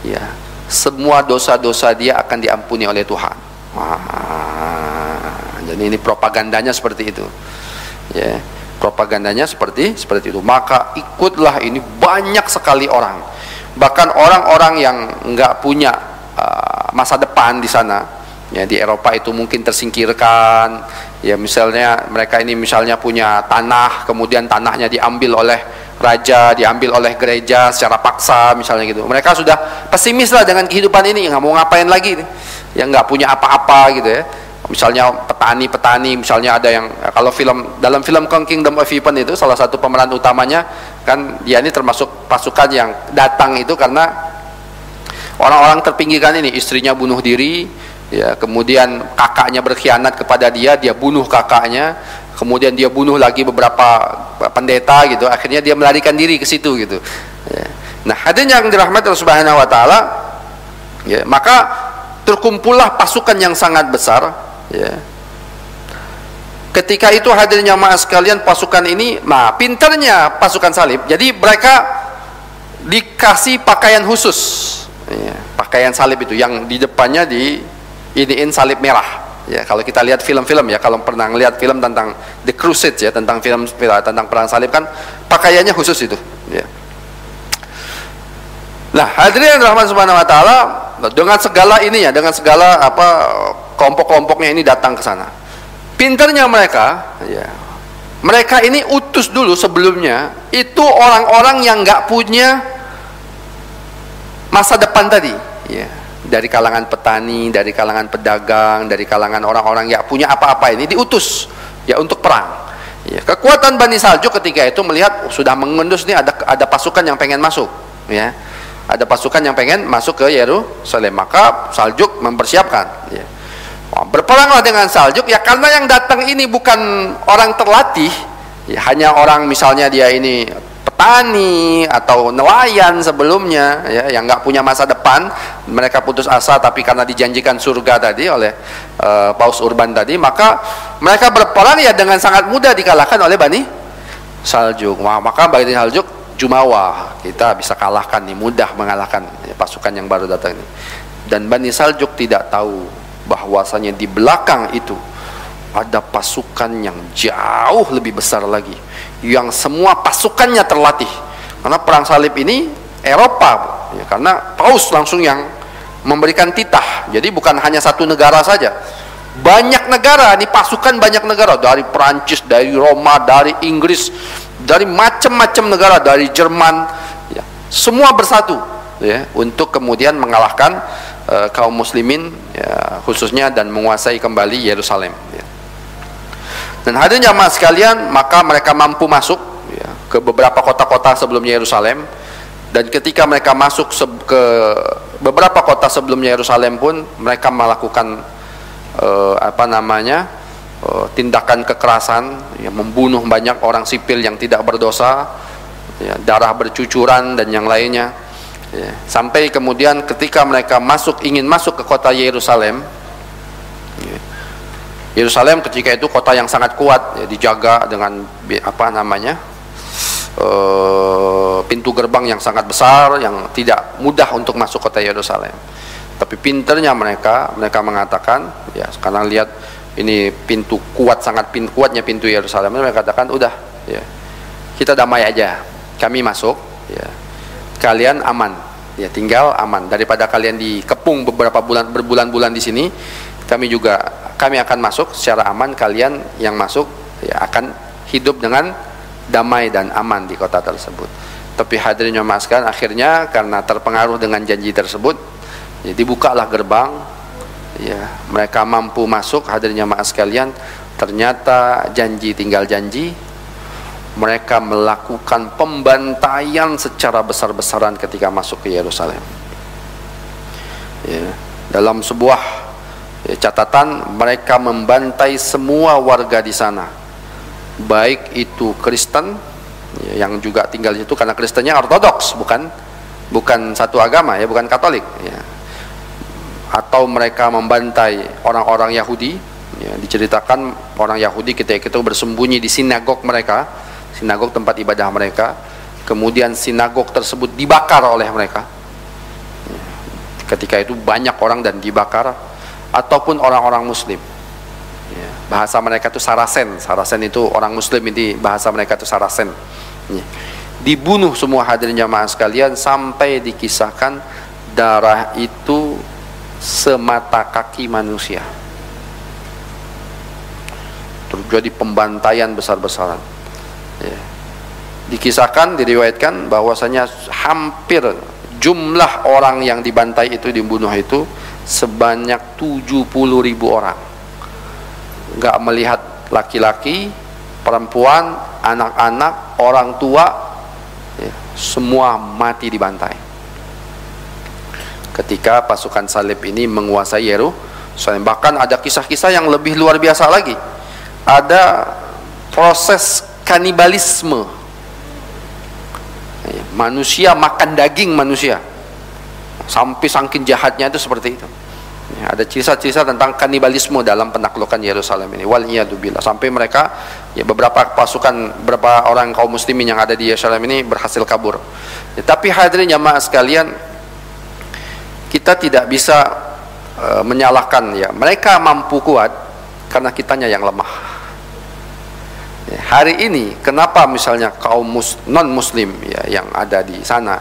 ya, semua dosa-dosa dia akan diampuni oleh Tuhan. Jadi ini propagandanya seperti itu. Ya, propagandanya seperti itu. Maka ikutlah ini banyak sekali orang. Bahkan orang-orang yang nggak punya masa depan di sana. Ya, di Eropa itu mungkin tersingkirkan. Ya, misalnya mereka ini misalnya punya tanah, kemudian tanahnya diambil oleh raja, diambil oleh gereja secara paksa misalnya gitu. Mereka sudah pesimis lah dengan kehidupan ini, nggak mau ngapain lagi, yang nggak punya apa-apa gitu ya. Misalnya petani, misalnya ada yang kalau dalam film Kingdom of Heaven itu salah satu pemeran utamanya kan dia ini termasuk pasukan yang datang itu karena orang-orang terpinggirkan ini, istrinya bunuh diri ya, kemudian kakaknya berkhianat kepada dia bunuh kakaknya, kemudian dia bunuh lagi beberapa pendeta gitu, akhirnya dia melarikan diri ke situ gitu ya. Nah, hadirin yang dirahmati Allah Subhanahu wa taala ya, maka terkumpullah pasukan yang sangat besar ya. Ketika itu hadirin jamaah sekalian, pasukan ini, nah pinternya pasukan salib, jadi mereka dikasih pakaian khusus ya, pakaian salib itu yang di depannya iniin salib merah. Ya, kalau kita lihat film-film ya, kalau pernah lihat film tentang The Crusade ya, tentang film tentang perang salib kan pakaiannya khusus itu ya. Nah, hadirin rahman subhanahu wa taala, dengan segala ini ya, dengan segala apa kelompok-kelompoknya ini datang ke sana. Pinternya mereka ya, mereka ini utus dulu sebelumnya itu orang-orang yang nggak punya masa depan tadi ya. Dari kalangan petani, dari kalangan pedagang, dari kalangan orang-orang yang punya apa-apa ini diutus ya untuk perang. Ya, kekuatan Bani Saljuk ketika itu melihat sudah mengendus nih, ada pasukan yang pengen masuk, ya, ada pasukan yang pengen masuk ke Yerusalem, maka Saljuk mempersiapkan. Ya. Berperanglah dengan Saljuk ya, karena yang datang ini bukan orang terlatih ya, hanya orang misalnya dia ini petani atau nelayan sebelumnya ya, yang nggak punya masa depan, mereka putus asa, tapi karena dijanjikan surga tadi oleh Paus Urban tadi, maka mereka berperang ya dengan sangat mudah dikalahkan oleh Bani Saljuk. Maka Bani Saljuk jumawa, kita bisa kalahkan nih, mudah mengalahkan ya, pasukan yang baru datang ini. Dan Bani Saljuk tidak tahu bahwasanya di belakang itu ada pasukan yang jauh lebih besar lagi, yang semua pasukannya terlatih. Karena perang salib ini Eropa ya, karena Paus langsung yang memberikan titah. Jadi bukan hanya satu negara saja, banyak negara, ini pasukan banyak negara, dari Perancis, dari Roma, dari Inggris, dari macam-macam negara, dari Jerman ya, semua bersatu ya, untuk kemudian mengalahkan kaum muslimin ya, khususnya, dan menguasai kembali Yerusalem ya. Dan hadirin jamaah sekalian, maka mereka mampu masuk ya, ke beberapa kota-kota sebelumnya Yerusalem. Dan ketika mereka masuk ke beberapa kota sebelumnya Yerusalem pun, mereka melakukan tindakan kekerasan ya, membunuh banyak orang sipil yang tidak berdosa ya, darah bercucuran dan yang lainnya ya. Sampai kemudian ketika mereka ingin masuk ke kota Yerusalem ya, Yerusalem ketika itu kota yang sangat kuat ya, dijaga dengan pintu gerbang yang sangat besar, yang tidak mudah untuk masuk kota Yerusalem. Tapi pinternya mereka mengatakan ya, sekarang lihat ini pintu kuat, sangat kuatnya pintu Yerusalem, mereka katakan udah ya, kita damai aja, kami masuk ya, kalian aman ya, tinggal aman, daripada kalian dikepung berbulan-bulan di sini, kami akan masuk secara aman, kalian yang masuk ya akan hidup dengan damai dan aman di kota tersebut. Tapi hadirin yang sekalian, akhirnya karena terpengaruh dengan janji tersebut ya, dibukalah gerbang ya, mereka mampu masuk. Hadirin jamaah sekalian, ternyata janji tinggal janji, mereka melakukan pembantaian secara besar-besaran ketika masuk ke Yerusalem ya. Dalam sebuah ya, catatan, mereka membantai semua warga di sana, baik itu Kristen ya, yang juga tinggal di situ, karena Kristennya Ortodoks, bukan satu agama ya, bukan Katolik ya. Atau mereka membantai orang-orang Yahudi ya, diceritakan orang Yahudi ketika itu bersembunyi di sinagog mereka, sinagog tempat ibadah mereka, kemudian sinagog tersebut dibakar oleh mereka ya, ketika itu banyak orang dan dibakar. Ataupun orang-orang muslim ya, bahasa mereka itu Sarasen itu orang muslim, ini bahasa mereka itu Sarasen ya, dibunuh semua. Hadirin jamaah sekalian, sampai dikisahkan darah itu semata kaki manusia. Terjadi pembantaian besar-besaran ya. Dikisahkan, diriwayatkan bahwasanya hampir jumlah orang yang dibantai itu, dibunuh itu sebanyak 70.000 orang. Nggak melihat laki-laki, perempuan, anak-anak, orang tua ya, semua mati dibantai ketika pasukan salib ini menguasai Yerusalem. Bahkan ada kisah-kisah yang lebih luar biasa lagi, ada proses kanibalisme ya, manusia makan daging manusia, sampai saking jahatnya itu seperti itu ya. Ada kisah-kisah tentang kanibalisme dalam penaklukan Yerusalem ini, waliyadzubillah, sampai mereka ya, beberapa orang kaum muslimin yang ada di Yerusalem ini berhasil kabur ya. Tapi hadirin jamaah sekalian, kita tidak bisa menyalahkan ya, mereka mampu kuat karena kitanya yang lemah ya. Hari ini kenapa misalnya kaum non muslim ya, yang ada di sana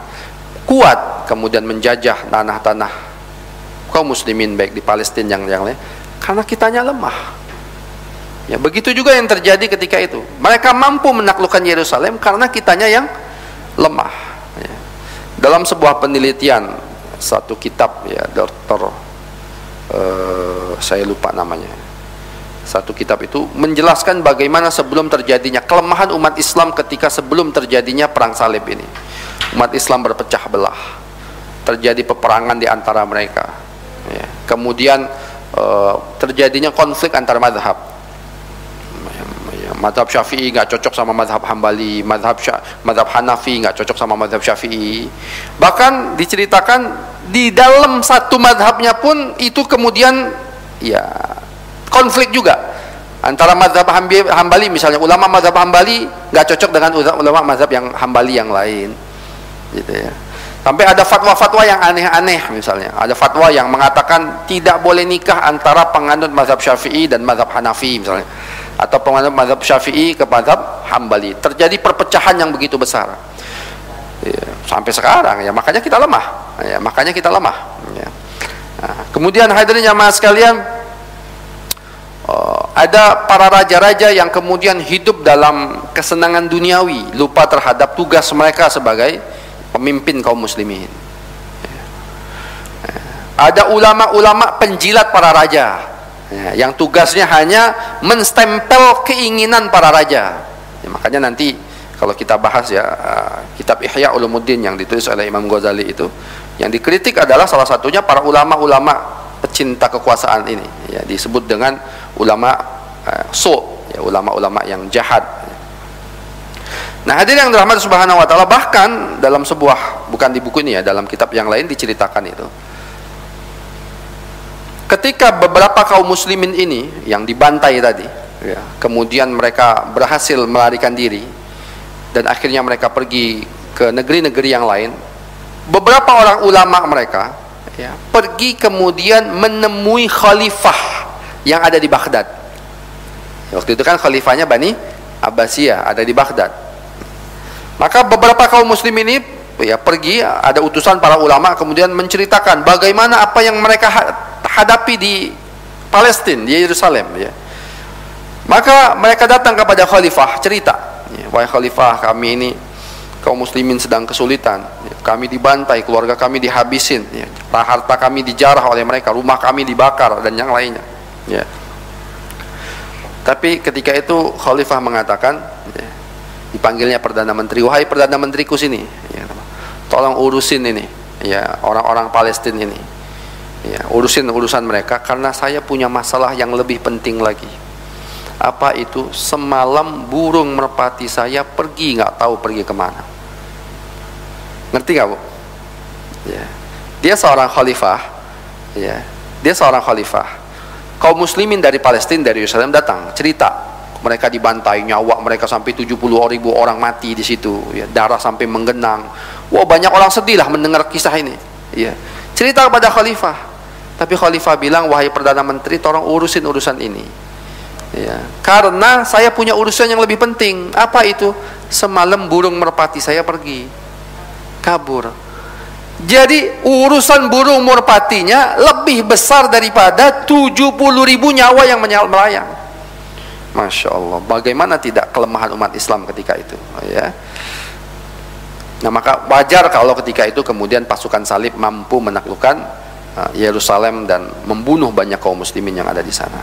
kuat kemudian menjajah tanah-tanah kaum muslimin baik di Palestina yang lain, karena kitanya lemah ya. Begitu juga yang terjadi ketika itu, mereka mampu menaklukkan Yerusalem karena kitanya yang lemah ya. Dalam sebuah penelitian satu kitab ya, saya lupa namanya, satu kitab itu menjelaskan bagaimana sebelum terjadinya kelemahan umat Islam ketika sebelum terjadinya perang salib ini, umat Islam berpecah belah, terjadi peperangan di antara mereka ya. Kemudian terjadinya konflik antar mazhab. Mazhab Syafi'i nggak cocok sama mazhab Hambali, mazhab Hanafi nggak cocok sama mazhab Syafi'i. Bahkan diceritakan di dalam satu mazhabnya pun itu kemudian ya konflik juga antara mazhab Hambali, misalnya ulama mazhab Hambali nggak cocok dengan ulama mazhab yang Hambali yang lain, gitu ya. Sampai ada fatwa-fatwa yang aneh-aneh, misalnya ada fatwa yang mengatakan tidak boleh nikah antara penganut mazhab Syafi'i dan mazhab Hanafi misalnya, atau penganut mazhab Syafi'i ke mazhab Hambali. Terjadi perpecahan yang begitu besar ya, sampai sekarang ya, makanya kita lemah ya, makanya kita lemah ya. Nah, kemudian hadirin jamaah sekalian, ada para raja-raja yang kemudian hidup dalam kesenangan duniawi, lupa terhadap tugas mereka sebagai pemimpin kaum muslimin. Ada ulama-ulama penjilat para raja ya, yang tugasnya hanya menstempel keinginan para raja ya, makanya nanti kalau kita bahas ya kitab Ihya Ulumuddin yang ditulis oleh Imam Ghazali itu, yang dikritik adalah salah satunya para ulama-ulama pecinta kekuasaan ini ya, disebut dengan ulama ya, ulama-ulama yang jahat. Nah, hadirin yang dirahmati Subhanahu wa taala, bahkan dalam sebuah, bukan di buku ini ya, dalam kitab yang lain diceritakan itu, ketika beberapa kaum muslimin ini yang dibantai tadi ya, kemudian mereka berhasil melarikan diri dan akhirnya mereka pergi ke negeri-negeri yang lain, beberapa orang ulama mereka ya, pergi kemudian menemui khalifah yang ada di Baghdad. Waktu itu kan khalifahnya Bani Abbasiyah ada di Baghdad. Maka beberapa kaum muslim ini ya pergi, ada utusan para ulama kemudian menceritakan bagaimana apa yang mereka hadapi di Palestina, di Yerusalem ya. Maka mereka datang kepada khalifah, cerita ya, wahai khalifah, kami ini kaum muslimin sedang kesulitan ya, kami dibantai, keluarga kami dihabisin ya, harta kami dijarah oleh mereka, rumah kami dibakar dan yang lainnya ya. Tapi ketika itu khalifah mengatakan ya, dipanggilnya Perdana Menteri, wahai Perdana Menteriku sini ya, tolong urusin ini ya, orang-orang Palestina ini ya, urusin urusan mereka, karena saya punya masalah yang lebih penting lagi. Apa itu? Semalam burung merpati saya pergi, nggak tahu pergi kemana. Ngerti nggak, Bu? Ya. Dia seorang khalifah ya, dia seorang khalifah. Kaum muslimin dari Palestina, dari Yerusalem datang cerita, mereka dibantai, nyawa mereka sampai 70.000 orang mati di situ ya, darah sampai menggenang. Wah, banyak orang sedih lah mendengar kisah ini ya. Cerita kepada khalifah, tapi khalifah bilang, wahai Perdana Menteri, tolong urusin urusan ini ya, karena saya punya urusan yang lebih penting. Apa itu? Semalam burung merpati saya pergi, kabur. Jadi urusan burung merpatinya lebih besar daripada 70.000 nyawa yang melayang. Masya Allah, bagaimana tidak kelemahan umat Islam ketika itu ya. Nah, maka wajar kalau ketika itu kemudian pasukan salib mampu menaklukkan Yerusalem dan membunuh banyak kaum muslimin yang ada di sana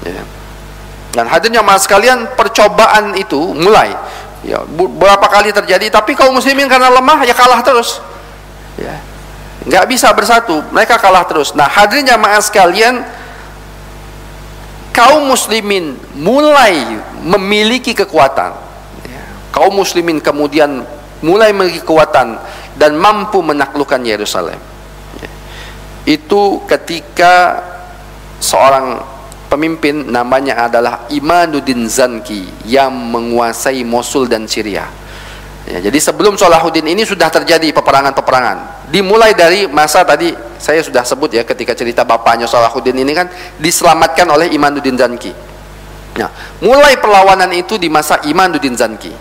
ya. Dan hadirin jamaah sekalian, percobaan itu mulai ya, beberapa kali terjadi, tapi kaum muslimin karena lemah ya kalah terus ya, nggak bisa bersatu, mereka kalah terus. Nah, hadirin jamaah sekalian, kaum muslimin mulai memiliki kekuatan ya. Kaum muslimin kemudian mulai memiliki kekuatan dan mampu menaklukkan Yerusalem ya. Itu ketika seorang pemimpin namanya adalah Imaduddin Zanki yang menguasai Mosul dan Syria ya. Jadi sebelum Salahuddin ini sudah terjadi peperangan-peperangan, dimulai dari masa tadi saya sudah sebut ya, ketika cerita bapaknya Salahuddin ini kan diselamatkan oleh Imaduddin Zanki. Nah, mulai perlawanan itu di masa Imaduddin Zanki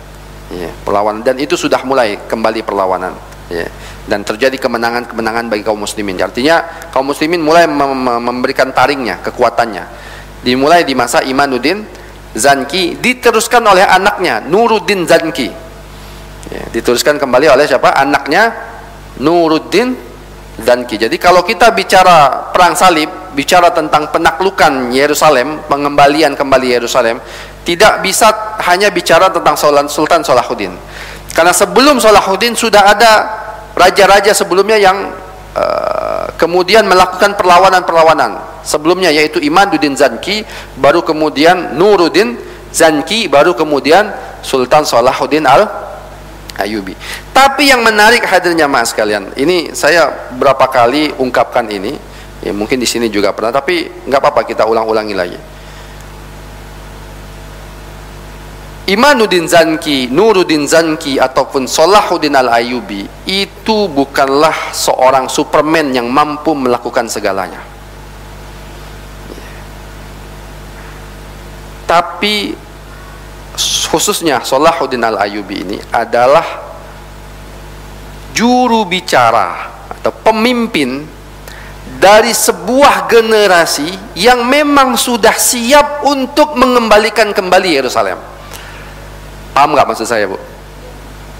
ya, perlawanan, dan itu sudah mulai kembali perlawanan ya, dan terjadi kemenangan-kemenangan bagi kaum muslimin. Artinya kaum muslimin mulai memberikan taringnya, kekuatannya. Dimulai di masa Imaduddin Zanki, diteruskan oleh anaknya Nuruddin Zanki ya, diteruskan kembali oleh siapa? Anaknya Nuruddin Zanki. Jadi kalau kita bicara perang salib, bicara tentang penaklukan Yerusalem, pengembalian kembali Yerusalem, tidak bisa hanya bicara tentang Sultan Salahuddin, karena sebelum Salahuddin sudah ada raja-raja sebelumnya yang kemudian melakukan perlawanan-perlawanan sebelumnya, yaitu Imaduddin Zanki, baru kemudian Nuruddin Zanki, baru kemudian Sultan Salahuddin Al-Ayyubi. Tapi yang menarik hadirin jamaah sekalian, ini saya berapa kali ungkapkan ini, ya mungkin di sini juga pernah, tapi nggak apa-apa kita ulang-ulangi lagi. Imaduddin Zanki, Nuruddin Zanki ataupun Salahuddin Al-Ayyubi itu bukanlah seorang Superman yang mampu melakukan segalanya. Tapi khususnya Salahuddin Al-Ayyubi ini adalah juru bicara atau pemimpin dari sebuah generasi yang memang sudah siap untuk mengembalikan kembali Yerusalem. Paham nggak maksud saya, Bu?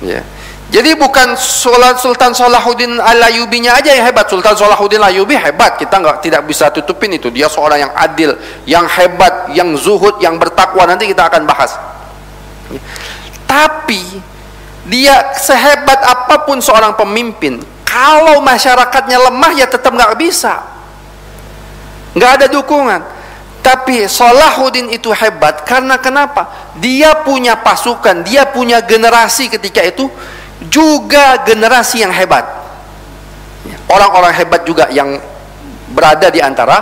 Ya. Jadi bukan Sultan Salahuddin Al-Ayyubinya aja yang hebat. Sultan Salahuddin Al-Ayyubi hebat, kita tidak bisa tutupin itu. Dia seorang yang adil, yang hebat, yang zuhud, yang bertakwa. Nanti kita akan bahas. Ya. Tapi dia sehebat apapun seorang pemimpin, kalau masyarakatnya lemah ya tetap nggak bisa. Nggak ada dukungan. Tapi Salahuddin itu hebat karena kenapa? Dia punya pasukan, dia punya generasi ketika itu juga generasi yang hebat. Orang-orang hebat juga yang berada di antara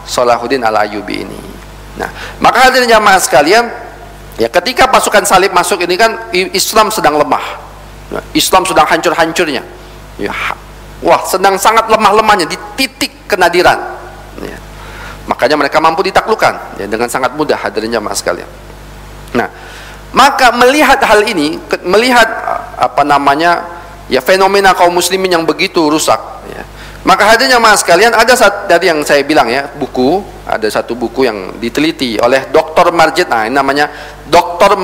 Salahuddin Al-Ayyubi ini. Nah, maka hadirin jamaah sekalian, ya ketika pasukan salib masuk ini kan Islam sedang lemah. Islam sedang hancur-hancurnya. Ya, wah, sedang sangat lemah-lemahnya di titik kenadiran. Ya. Makanya mereka mampu ditaklukkan ya, dengan sangat mudah hadirin jamaah sekalian. Nah, maka melihat hal ini, melihat apa namanya ya fenomena kaum muslimin yang begitu rusak ya, maka hadirin jamaah sekalian, ada tadi yang saya bilang ya, buku, ada satu buku yang diteliti oleh Dr. Majid, nah ini namanya Dr.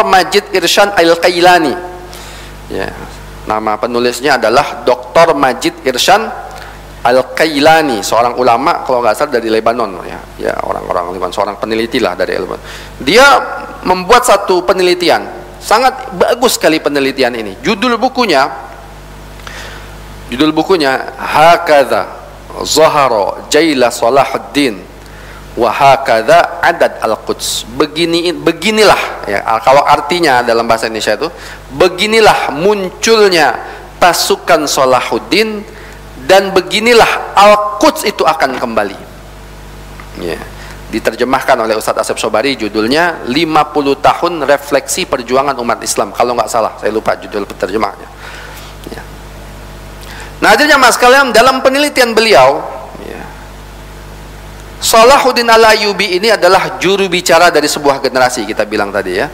Majid Irsyad Al-Qailani ya, nama penulisnya adalah Dr. Majid Irsyad Al-Qailani, seorang ulama kalau nggak salah dari Lebanon ya, orang-orang Lebanon, seorang peneliti lah dari Lebanon. Dia membuat satu penelitian, sangat bagus sekali penelitian ini. Judul bukunya Hakadha Zahara Jaila Salahuddin wa Hakadha Adad Al-Quds. Beginilah ya, kalau artinya dalam bahasa Indonesia itu, beginilah munculnya pasukan Salahuddin dan beginilah Al-Quds itu akan kembali ya. Diterjemahkan oleh Ustadz Asep Sobari, judulnya 50 tahun refleksi perjuangan umat Islam, kalau nggak salah, saya lupa judul terjemahnya ya. Nah hadirin jamaah sekalian, dalam penelitian beliau ya, Salahuddin Al-Ayyubi ini adalah juru bicara dari sebuah generasi, kita bilang tadi ya,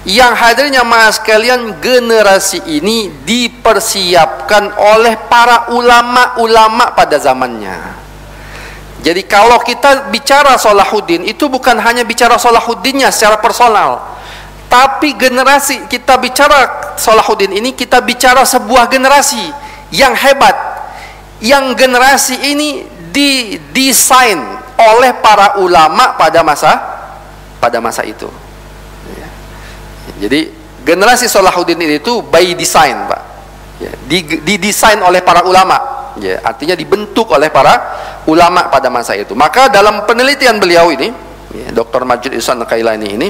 yang hadirnya jamaah sekalian, generasi ini dipersiapkan oleh para ulama-ulama pada zamannya. Jadi kalau kita bicara Salahuddin, itu bukan hanya bicara Salahuddinnya secara personal, tapi generasi, kita bicara Salahuddin ini, kita bicara sebuah generasi yang hebat, yang generasi ini didesain oleh para ulama pada masa itu. Jadi generasi Salahuddin itu by design, Pak ya, didesain oleh para ulama ya, artinya dibentuk oleh para ulama pada masa itu. Maka dalam penelitian beliau ini ya, Dr. Majid Irsyad Al-Qailani ini,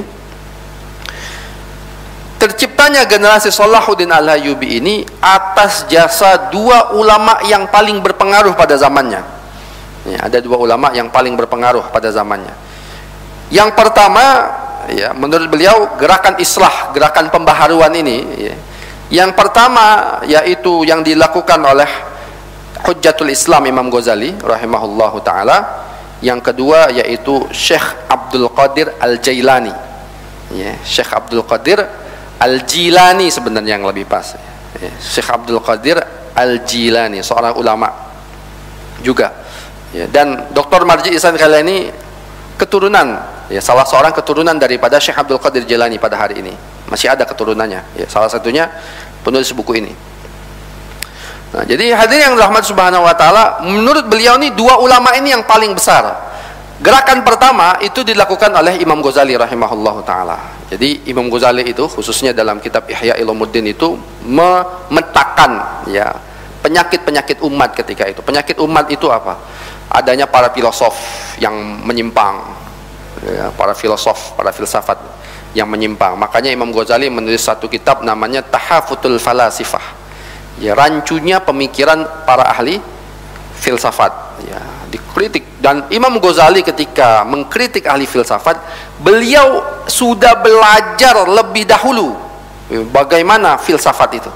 terciptanya generasi Salahuddin Al-Ayyubi ini atas jasa dua ulama yang paling berpengaruh pada zamannya ya, ada dua ulama yang paling berpengaruh pada zamannya. Yang pertama ya, menurut beliau gerakan islah, gerakan pembaharuan ini ya, yang pertama yaitu yang dilakukan oleh Hujjatul Islam Imam Ghazali rahimahullahu taala. Yang kedua yaitu Syekh Abdul Qadir Al-Jailani ya, Syekh Abdul Qadir Al-Jilani sebenarnya yang lebih pas ya, Syekh Abdul Qadir Al-Jilani, seorang ulama juga ya. Dan Dr. Majid Irsyad Al-Qailani keturunan ya, salah seorang keturunan daripada Syekh Abdul Qadir Jilani pada hari ini, masih ada keturunannya ya, salah satunya penulis buku ini. Nah, jadi hadirin yang rahmat subhanahu wa ta'ala, menurut beliau ini dua ulama ini yang paling besar. Gerakan pertama itu dilakukan oleh Imam Ghazali rahimahullahu ta'ala. Jadi Imam Ghazali itu khususnya dalam kitab Ihya Ulumuddin itu memetakan ya penyakit-penyakit umat ketika itu. Penyakit umat itu apa? adanya para filosof yang menyimpang, ya, para filosof, para filsafat yang menyimpang. Makanya Imam Ghazali menulis satu kitab namanya Tahafutul Falasifah, ya, rancunya pemikiran para ahli filsafat, ya, dikritik. Dan Imam Ghazali ketika mengkritik ahli filsafat, beliau sudah belajar lebih dahulu bagaimana filsafat itu,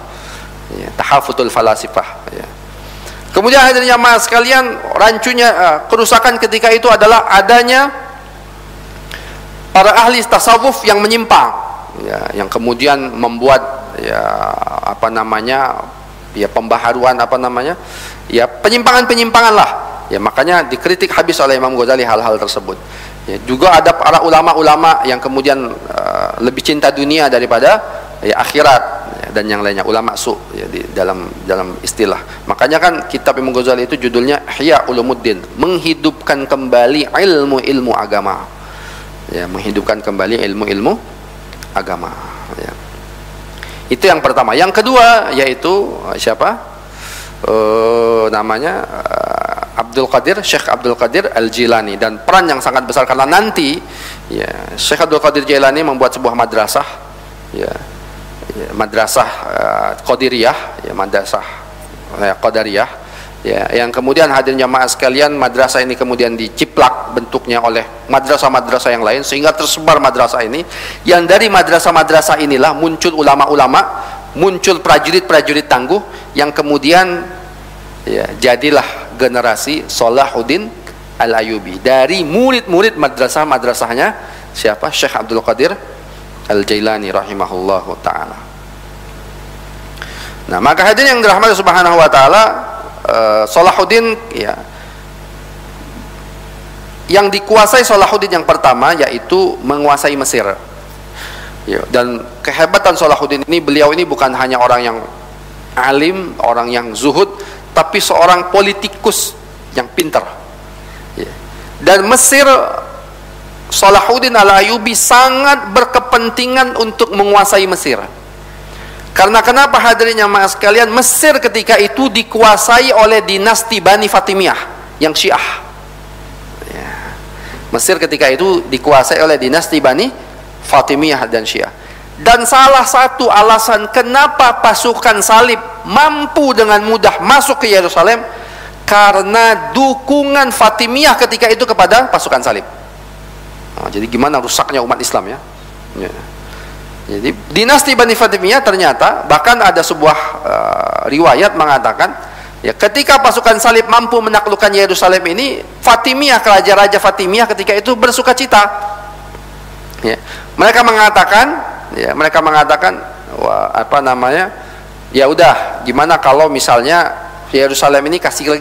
ya, Tahafutul Falasifah, ya. Kemudian hadirin jamaah sekalian, rancunya kerusakan ketika itu adalah adanya para ahli tasawuf yang menyimpang, ya, yang kemudian membuat, ya, apa namanya, ya, pembaharuan, apa namanya, ya, penyimpangan-penyimpangan lah, ya. Makanya dikritik habis oleh Imam Ghazali hal-hal tersebut, ya. Juga ada para ulama-ulama yang kemudian lebih cinta dunia daripada, ya, akhirat, ya, dan yang lainnya, ulama su, ya, di dalam istilah. Makanya kan kitab Imam Ghazali itu judulnya Ihya Ulumuddin, menghidupkan kembali ilmu-ilmu agama, ya, menghidupkan kembali ilmu-ilmu agama, ya. Itu yang pertama. Yang kedua yaitu siapa? Namanya Syekh Abdul Qadir Al-Jilani, dan peran yang sangat besar karena nanti, ya, Syekh Abdul Qadir Jilani membuat sebuah madrasah, ya, ya, madrasah Qadiriyah, ya, madrasah Qadariyah, ya, yang kemudian hadirin jamaah sekalian, madrasah ini kemudian diciplak bentuknya oleh madrasah-madrasah yang lain sehingga tersebar madrasah ini, yang dari madrasah-madrasah inilah muncul ulama-ulama, muncul prajurit-prajurit tangguh yang kemudian, ya, jadilah generasi Salahuddin Al-Ayyubi dari murid-murid madrasah-madrasahnya siapa? Syekh Abdul Qadir Al-Jailani rahimahullahu ta'ala. Nah, maka hadirin yang dirahmati subhanahu wa ta'ala, Salahuddin, ya, yang dikuasai Salahuddin yang pertama yaitu menguasai Mesir, ya. Dan kehebatan Salahuddin ini, beliau ini bukan hanya orang yang alim, orang yang zuhud, tapi seorang politikus yang pintar, ya. Dan Mesir, Salahuddin Al-Ayyubi sangat berkepentingan untuk menguasai Mesir. Karena kenapa hadirin jamaah sekalian? Mesir ketika itu dikuasai oleh dinasti Bani Fatimiyah yang Syiah, ya. Mesir ketika itu dikuasai oleh dinasti Bani Fatimiyah dan Syiah. Dan salah satu alasan kenapa pasukan salib mampu dengan mudah masuk ke Yerusalem, karena dukungan Fatimiyah ketika itu kepada pasukan salib. Nah, jadi gimana rusaknya umat Islam, ya, ya. Jadi dinasti Bani Fatimiyah ternyata, bahkan ada sebuah riwayat mengatakan, ya, ketika pasukan salib mampu menaklukkan Yerusalem ini, Fatimiyah, raja-raja Fatimiyah ketika itu bersuka cita, ya. Mereka mengatakan, wah, apa namanya, ya udah, gimana kalau misalnya Yerusalem ini kasih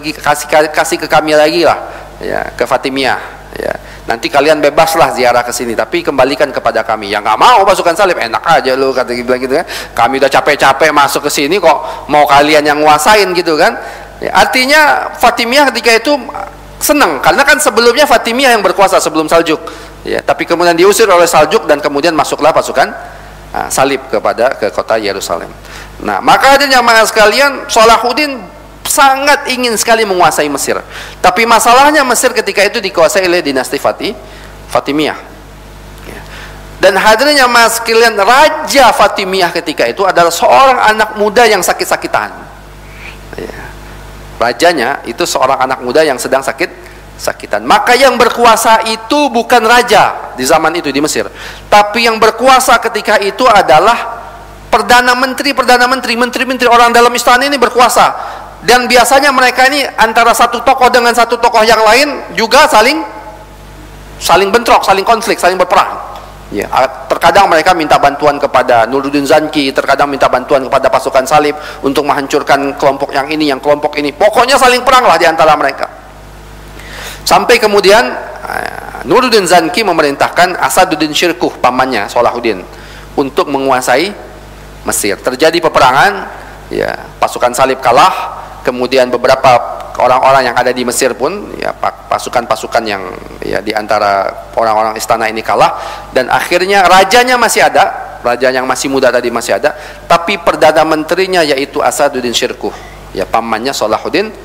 ke kami lagi lah, ya, ke Fatimiyah, ya. Nanti kalian bebaslah ziarah ke sini, tapi kembalikan kepada kami. Yang nggak mau pasukan salib, enak aja lu, kata bilang gitu kan. Kami udah capek-capek masuk ke sini, kok mau kalian yang nguasain gitu kan. Ya, artinya Fatimiyah ketika itu senang, karena kan sebelumnya Fatimiyah yang berkuasa sebelum Saljuk, ya. Tapi kemudian diusir oleh Saljuk dan kemudian masuklah pasukan salib ke kota Yerusalem. Nah, maka hadirin jamaah sekalian, Salahuddin sangat ingin sekali menguasai Mesir. Tapi masalahnya Mesir ketika itu dikuasai oleh dinasti Fatimiyah, ya. Dan hadirin jamaah sekalian, Raja Fatimiyah ketika itu adalah seorang anak muda yang sakit-sakitan, ya. Rajanya itu seorang anak muda yang sedang sakit-sakitan. Maka yang berkuasa itu bukan raja di zaman itu di Mesir, tapi yang berkuasa ketika itu adalah Perdana Menteri, menteri-menteri orang dalam istana ini berkuasa. Dan biasanya mereka ini antara satu tokoh dengan satu tokoh yang lain juga saling bentrok, saling konflik, saling berperang, ya. Terkadang mereka minta bantuan kepada Nuruddin Zanki, terkadang minta bantuan kepada pasukan salib untuk menghancurkan kelompok yang ini, yang kelompok ini. Pokoknya saling perang lah di antara mereka. Sampai kemudian Nuruddin Zanki memerintahkan Asaduddin Syirkuh, pamannya Salahuddin, untuk menguasai Mesir. Terjadi peperangan, ya, pasukan salib kalah. Kemudian beberapa orang-orang yang ada di Mesir pun, ya, pasukan-pasukan yang, ya, di antara orang-orang istana ini kalah. Dan akhirnya rajanya masih ada, raja yang masih muda tadi masih ada, tapi perdana menterinya yaitu Asaduddin Syirkuh, ya, pamannya Salahuddin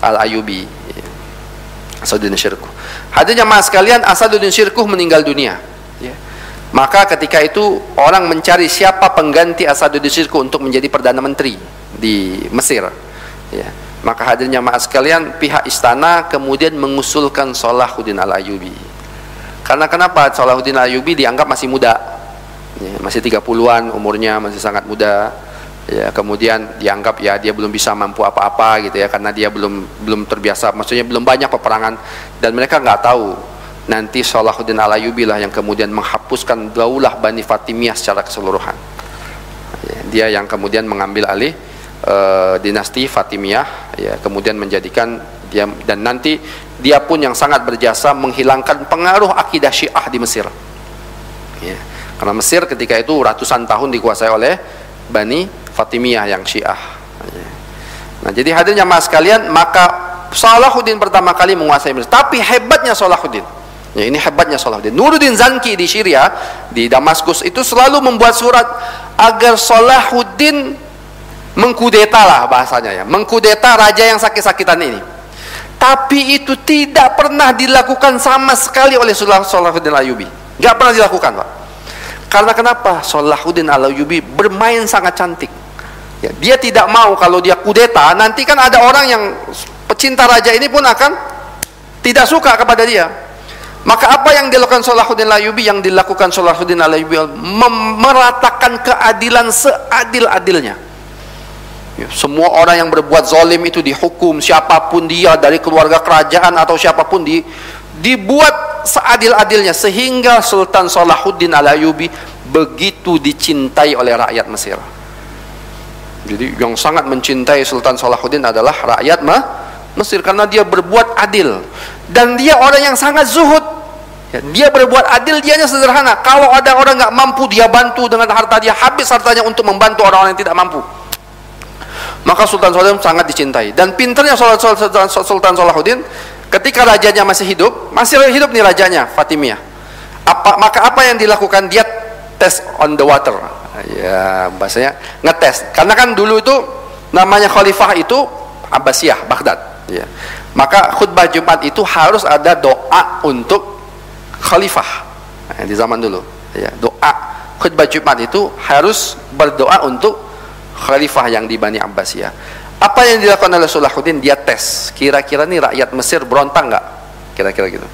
Al-Ayyubi, ya. Asaduddin Syirkuh. Hadirin jamaah sekalian, Asaduddin Syirkuh meninggal dunia. Ya. Maka ketika itu orang mencari siapa pengganti Asaduddin Syirkuh untuk menjadi perdana menteri di Mesir. Ya. Maka hadirin jamaah sekalian, pihak istana kemudian mengusulkan Salahuddin Al-Ayyubi. Karena kenapa? Salahuddin Al-Ayyubi dianggap masih muda. Ya, masih 30-an umurnya, masih sangat muda. Ya, kemudian dianggap ya dia belum bisa mampu apa-apa gitu ya, karena dia belum terbiasa, maksudnya belum banyak peperangan, dan mereka nggak tahu nanti Salahuddin Al-Ayyubi lah yang kemudian menghapuskan daulah Bani Fatimiyah secara keseluruhan. Ya, dia yang kemudian mengambil alih dinasti Fatimiyah, ya, kemudian menjadikan dia, dan nanti dia pun yang sangat berjasa menghilangkan pengaruh akidah Syiah di Mesir. Ya, karena Mesir ketika itu ratusan tahun dikuasai oleh Bani Fatimiyah yang Syiah. Nah, jadi hadirin jamaah sekalian, maka Salahuddin pertama kali menguasai Mesir. Tapi hebatnya Salahuddin, ya, ini hebatnya Salahuddin. Nuruddin Zanki di Syria, di Damaskus itu selalu membuat surat agar Salahuddin mengkudeta lah bahasanya ya, mengkudeta raja yang sakit-sakitan ini. Tapi itu tidak pernah dilakukan sama sekali oleh Salahuddin Al-Ayyubi. Nggak pernah dilakukan, Pak. Karena kenapa? Salahuddin Al-Ayyubi bermain sangat cantik. Ya, dia tidak mau kalau dia kudeta, nanti kan ada orang yang pecinta raja ini pun akan tidak suka kepada dia. Maka apa yang dilakukan Salahuddin Al-Ayyubi? Yang dilakukan Salahuddin Al-Ayyubi meratakan keadilan seadil-adilnya. Ya, semua orang yang berbuat zalim itu dihukum, siapapun dia, dari keluarga kerajaan atau siapapun, dibuat seadil-adilnya, sehingga Sultan Salahuddin Al-Ayyubi begitu dicintai oleh rakyat Mesir. Jadi yang sangat mencintai Sultan Salahuddin adalah rakyat Mesir, karena dia berbuat adil dan dia orang yang sangat zuhud. Ya, dia berbuat adil, dianya sederhana. Kalau ada orang nggak mampu, dia bantu dengan harta, dia habis hartanya untuk membantu orang-orang yang tidak mampu. Maka Sultan Salahuddin sangat dicintai. Dan pinternya Sultan Salahuddin, ketika rajanya masih hidup nih rajanya Fatimiyah. Maka apa yang dilakukan? Dia test on the water. Ya, bahasanya ngetes. Karena kan dulu itu namanya khalifah itu Abbasiyah, Baghdad. Ya. Maka khutbah Jumat itu harus ada doa untuk khalifah. Nah, di zaman dulu. Ya, doa khutbah Jumat itu harus berdoa untuk khalifah yang di Bani Abbasiyah. Apa yang dilakukan oleh Salahuddin? Dia tes. Kira-kira nih rakyat Mesir berontak nggak? Kira-kira gitu.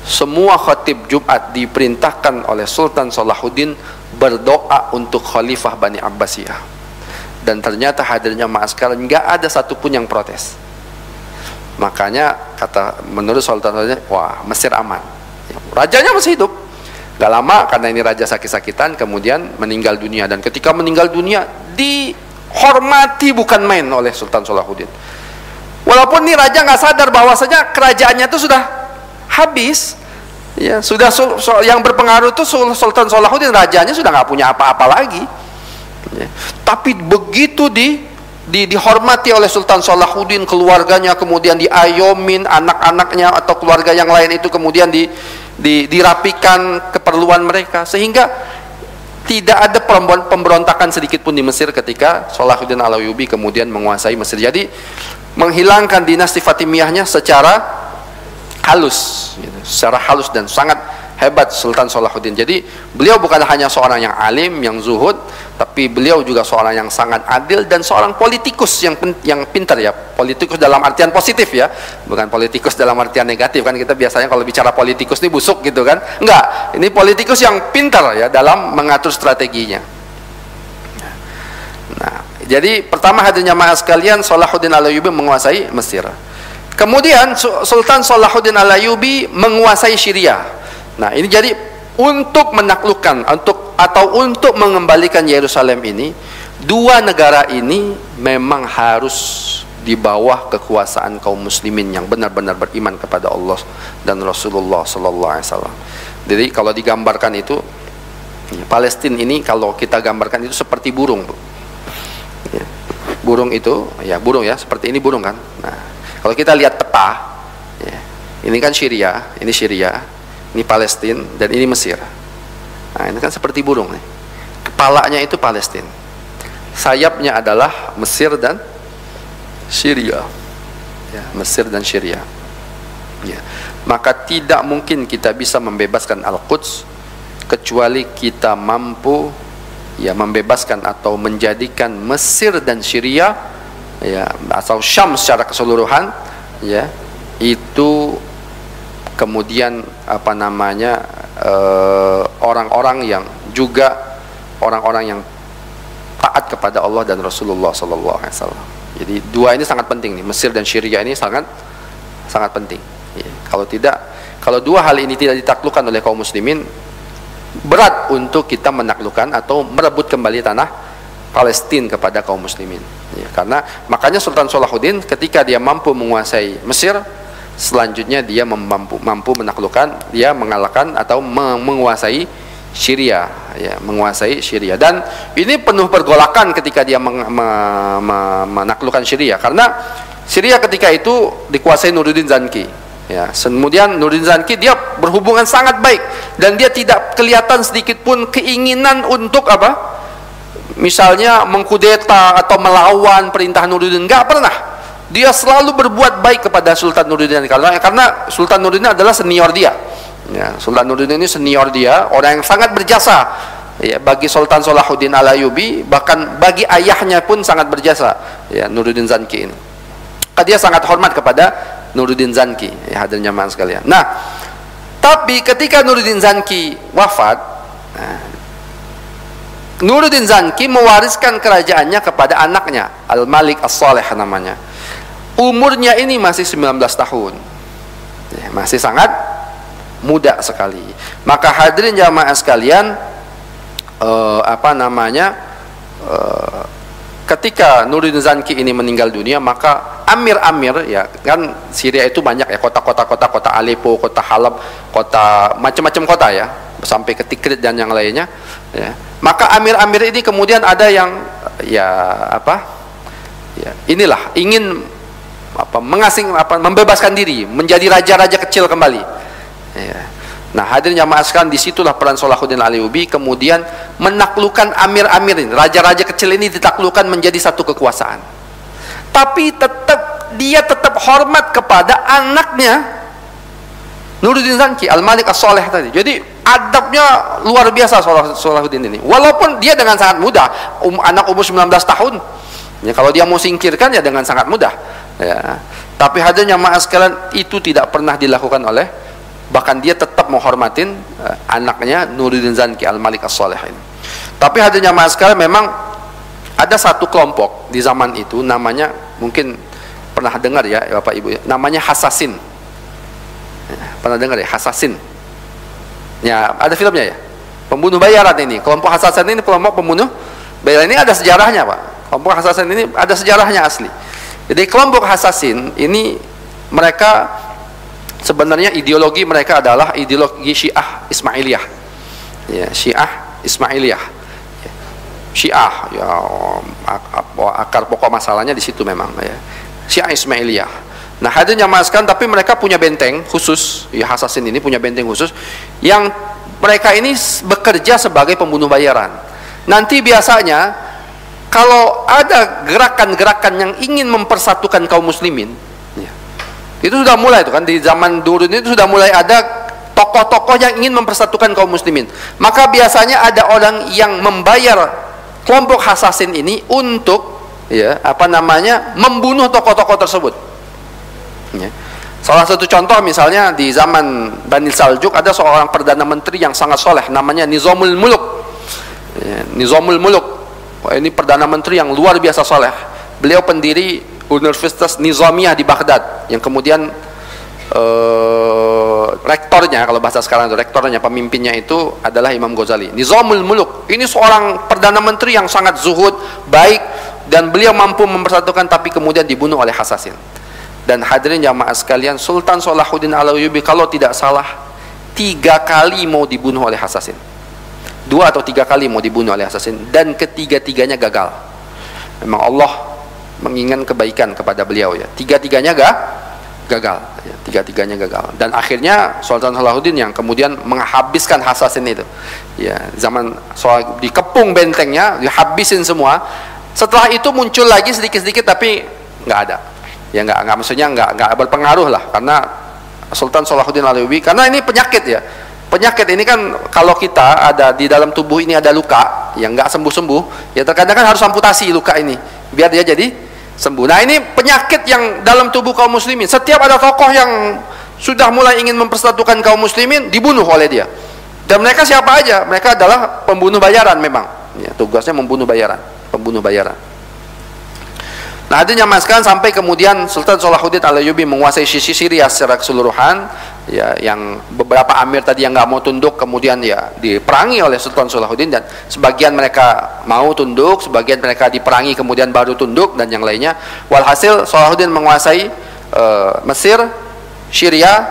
Semua khatib Jumat diperintahkan oleh Sultan Salahuddin berdoa untuk khalifah Bani Abbasiyah. Dan ternyata hadirnya sekalian nggak ada satupun yang protes. Makanya menurut Sultan Salahuddin, wah, Mesir aman. Rajanya masih hidup. Gak lama karena ini raja sakit-sakitan, kemudian meninggal dunia. Dan ketika meninggal dunia dihormati bukan main oleh Sultan Salahuddin. Walaupun ini raja nggak sadar bahwasanya kerajaannya itu sudah habis. Ya, sudah yang berpengaruh itu Sultan Salahuddin, rajanya sudah nggak punya apa-apa lagi. Ya. Tapi begitu dihormati oleh Sultan Salahuddin, keluarganya kemudian diayomin, anak-anaknya atau keluarga yang lain itu kemudian dirapikan keperluan mereka, sehingga tidak ada pemberontakan sedikit pun di Mesir ketika Salahuddin Al-Ayyubi kemudian menguasai Mesir. Jadi menghilangkan dinasti Fatimiyahnya secara halus, gitu, secara halus, dan sangat hebat Sultan Salahuddin. Jadi beliau bukan hanya seorang yang alim, yang zuhud, tapi beliau juga seorang yang sangat adil dan seorang politikus yang pintar, ya. Politikus dalam artian positif, ya, bukan politikus dalam artian negatif. Kan kita biasanya kalau bicara politikus ini busuk gitu kan. Enggak, ini politikus yang pintar, ya, dalam mengatur strateginya. Nah, jadi pertama hadirnya jamaah sekalian, Salahuddin Al-Ayyubi menguasai Mesir. Kemudian Sultan Salahuddin Al-Ayyubi menguasai Syria. Nah, ini jadi untuk menaklukkan untuk mengembalikan Yerusalem ini, dua negara ini memang harus di bawah kekuasaan kaum muslimin yang benar-benar beriman kepada Allah dan Rasulullah sallallahu alaihi wasallam. Jadi kalau digambarkan itu, Palestina ini kalau kita gambarkan itu seperti burung, Bu. Ya. Burung itu, ya burung, ya, seperti ini burung kan. Nah, kalau kita lihat peta, ya, ini kan Syria, ini Palestina, dan ini Mesir. Nah, ini kan seperti burung nih. Kepalanya itu Palestina, sayapnya adalah Mesir dan Syria. Ya, Mesir dan Syria. Ya. Maka tidak mungkin kita bisa membebaskan Al-Quds kecuali kita mampu ya membebaskan atau menjadikan Mesir dan Syria ya atau Syam secara keseluruhan ya itu kemudian apa namanya orang-orang yang juga orang-orang yang taat kepada Allah dan Rasulullah sallallahu alaihi wasallam. Jadi dua ini sangat penting nih, Mesir dan Syria ini sangat penting. Ya, kalau dua hal ini tidak ditaklukkan oleh kaum muslimin, berat untuk kita menaklukkan atau merebut kembali tanah Palestina kepada kaum muslimin. Ya, karena makanya Sultan Salahuddin ketika dia mampu menguasai Mesir, selanjutnya dia mampu menaklukkan, dia mengalahkan atau menguasai Syria, ya, menguasai Syria. Dan ini penuh pergolakan ketika dia menaklukkan Syria, karena Syria ketika itu dikuasai Nuruddin Zanki. Ya, kemudian Nuruddin Zanki dia berhubungan sangat baik dan dia tidak kelihatan sedikit pun keinginan untuk apa? Misalnya mengkudeta atau melawan perintah Nuruddin, enggak pernah. Dia selalu berbuat baik kepada Sultan Nuruddin karena Sultan Nuruddin adalah senior dia. Ya, Sultan Nuruddin ini senior dia, orang yang sangat berjasa ya, bagi Sultan Salahuddin Al-Ayyubi, bahkan bagi ayahnya pun sangat berjasa ya, Nuruddin Zanki ini. Dia sangat hormat kepada Nuruddin Zanki ya, hadirin jamaah sekalian. Nah, tapi ketika Nuruddin Zanki wafat, Nuruddin Zanki mewariskan kerajaannya kepada anaknya Al-Malik As-Saleh namanya. Umurnya ini masih 19 tahun ya, masih sangat muda sekali. Maka hadirin jamaah sekalian, ketika Nuruddin Zanki ini meninggal dunia, maka amir-amir ya kan, Syria itu banyak ya, kota Aleppo, kota Halab, kota macam-macam kota ya, sampai ke Tikrit dan yang lainnya ya. Maka amir-amir ini kemudian ada yang inilah ingin membebaskan diri, menjadi raja-raja kecil kembali ya. Nah, hadirin jamaah sekalian, disitulah peran Salahuddin Al-Ayyubi kemudian menaklukkan amir-amir ini, raja-raja kecil ini ditaklukkan menjadi satu kekuasaan. Tapi dia tetap hormat kepada anaknya Nuruddin Zanki, Al-Malik As-Saleh tadi. Jadi adabnya luar biasa Salahuddin ini. Walaupun dia dengan sangat mudah, anak umur 19 tahun. Ya, kalau dia mau singkirkan ya dengan sangat mudah. Ya. Tapi hadirin jamaah sekalian, itu tidak pernah dilakukan oleh, bahkan dia tetap menghormatin anaknya Nuruddin Zanki Al-Malik As-Saleh ini. Tapi hadirin jamaah sekalian, memang ada satu kelompok di zaman itu, namanya mungkin pernah dengar ya Bapak Ibu, namanya Hasasin. Pernah dengar ya, Hasasin? Ya, ada filmnya ya. Pembunuh bayaran ini. Kelompok Hasasin ini kelompok pembunuh bayaran, ini ada sejarahnya, Pak. Kelompok Hasasin ini ada sejarahnya asli. Jadi kelompok Hasasin ini, mereka sebenarnya ideologi mereka adalah ideologi Syiah Ismailiyah. Ya, Syiah Ismailiyah. Syiah ya, akar pokok masalahnya di situ memang ya. Syiah Ismailiyah. Nah, hadirin jamaah sekalian, tapi mereka punya benteng khusus, ya, Hasasin ini punya benteng khusus yang mereka ini bekerja sebagai pembunuh bayaran. Nanti biasanya kalau ada gerakan-gerakan yang ingin mempersatukan kaum muslimin, ya, itu sudah mulai itu kan, di zaman dulu itu sudah mulai ada tokoh-tokoh yang ingin mempersatukan kaum muslimin. Maka biasanya ada orang yang membayar kelompok Hasasin ini untuk ya membunuh tokoh-tokoh tersebut. Ya. Salah satu contoh misalnya di zaman Bani Saljuk ada seorang perdana menteri yang sangat soleh, namanya Nizamul Muluk. Ya, Nizamul Muluk. Ini perdana menteri yang luar biasa soleh. Beliau pendiri Universitas Nizamiyah di Baghdad, yang kemudian rektornya, kalau bahasa sekarang itu rektornya, pemimpinnya itu adalah Imam Ghazali. Nizamul Muluk ini seorang perdana menteri yang sangat zuhud, baik, dan beliau mampu mempersatukan, tapi kemudian dibunuh oleh Hasasin. Dan hadirin jamaah sekalian, Sultan Salahuddin Al-Ayyubi kalau tidak salah 3 kali mau dibunuh oleh Hasasin. 2 atau 3 kali mau dibunuh oleh Hasasin, dan ketiga-tiganya gagal. Memang Allah menginginkan kebaikan kepada beliau ya. Tiga-tiganya gagal ya. Tiga-tiganya gagal. Dan akhirnya Sultan Salahuddin yang kemudian menghabiskan Hasasin itu. Ya, zaman dikepung bentengnya, dihabisin semua. Setelah itu muncul lagi sedikit-sedikit, tapi nggak ada. Ya, maksudnya nggak berpengaruh lah, karena Sultan Salahuddin Al-Ayyubi, karena ini penyakit ya. Penyakit ini kan kalau kita ada di dalam tubuh ini ada luka yang nggak sembuh-sembuh, ya terkadang kan harus amputasi luka ini biar dia jadi sembuh. Nah ini penyakit yang dalam tubuh kaum muslimin. Setiap ada tokoh yang sudah mulai ingin mempersatukan kaum muslimin, dibunuh oleh dia. Dan mereka siapa aja? Mereka adalah pembunuh bayaran memang. Ya, tugasnya membunuh bayaran, pembunuh bayaran. Nah, adanya maskan sampai kemudian Sultan Salahuddin Al-Ayyubi menguasai sisi Syria secara keseluruhan, ya, yang beberapa amir tadi yang nggak mau tunduk kemudian ya diperangi oleh Sultan Salahuddin, dan sebagian mereka mau tunduk, sebagian mereka diperangi kemudian baru tunduk, dan yang lainnya. Walhasil Salahuddin menguasai Mesir, Syria,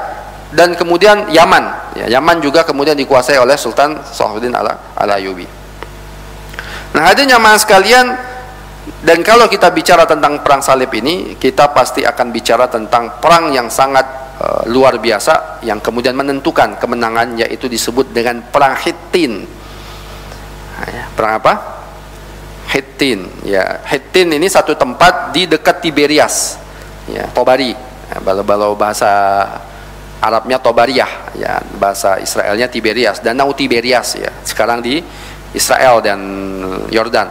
dan kemudian Yaman. Ya, Yaman juga kemudian dikuasai oleh Sultan Salahuddin Al-Ayyubi. Nah, hadirin jamaah sekalian, dan kalau kita bicara tentang perang salib ini, kita pasti akan bicara tentang perang yang sangat luar biasa yang kemudian menentukan kemenangan, yaitu disebut dengan perang Hittin. Nah, ya, perang apa? Hittin. Ya, Hittin ini satu tempat di dekat Tiberias, ya, Tobari. Ya, kalau bahasa Arabnya Tobariyah, ya, bahasa Israelnya Tiberias, Danau Tiberias, ya, sekarang di Israel dan Yordan.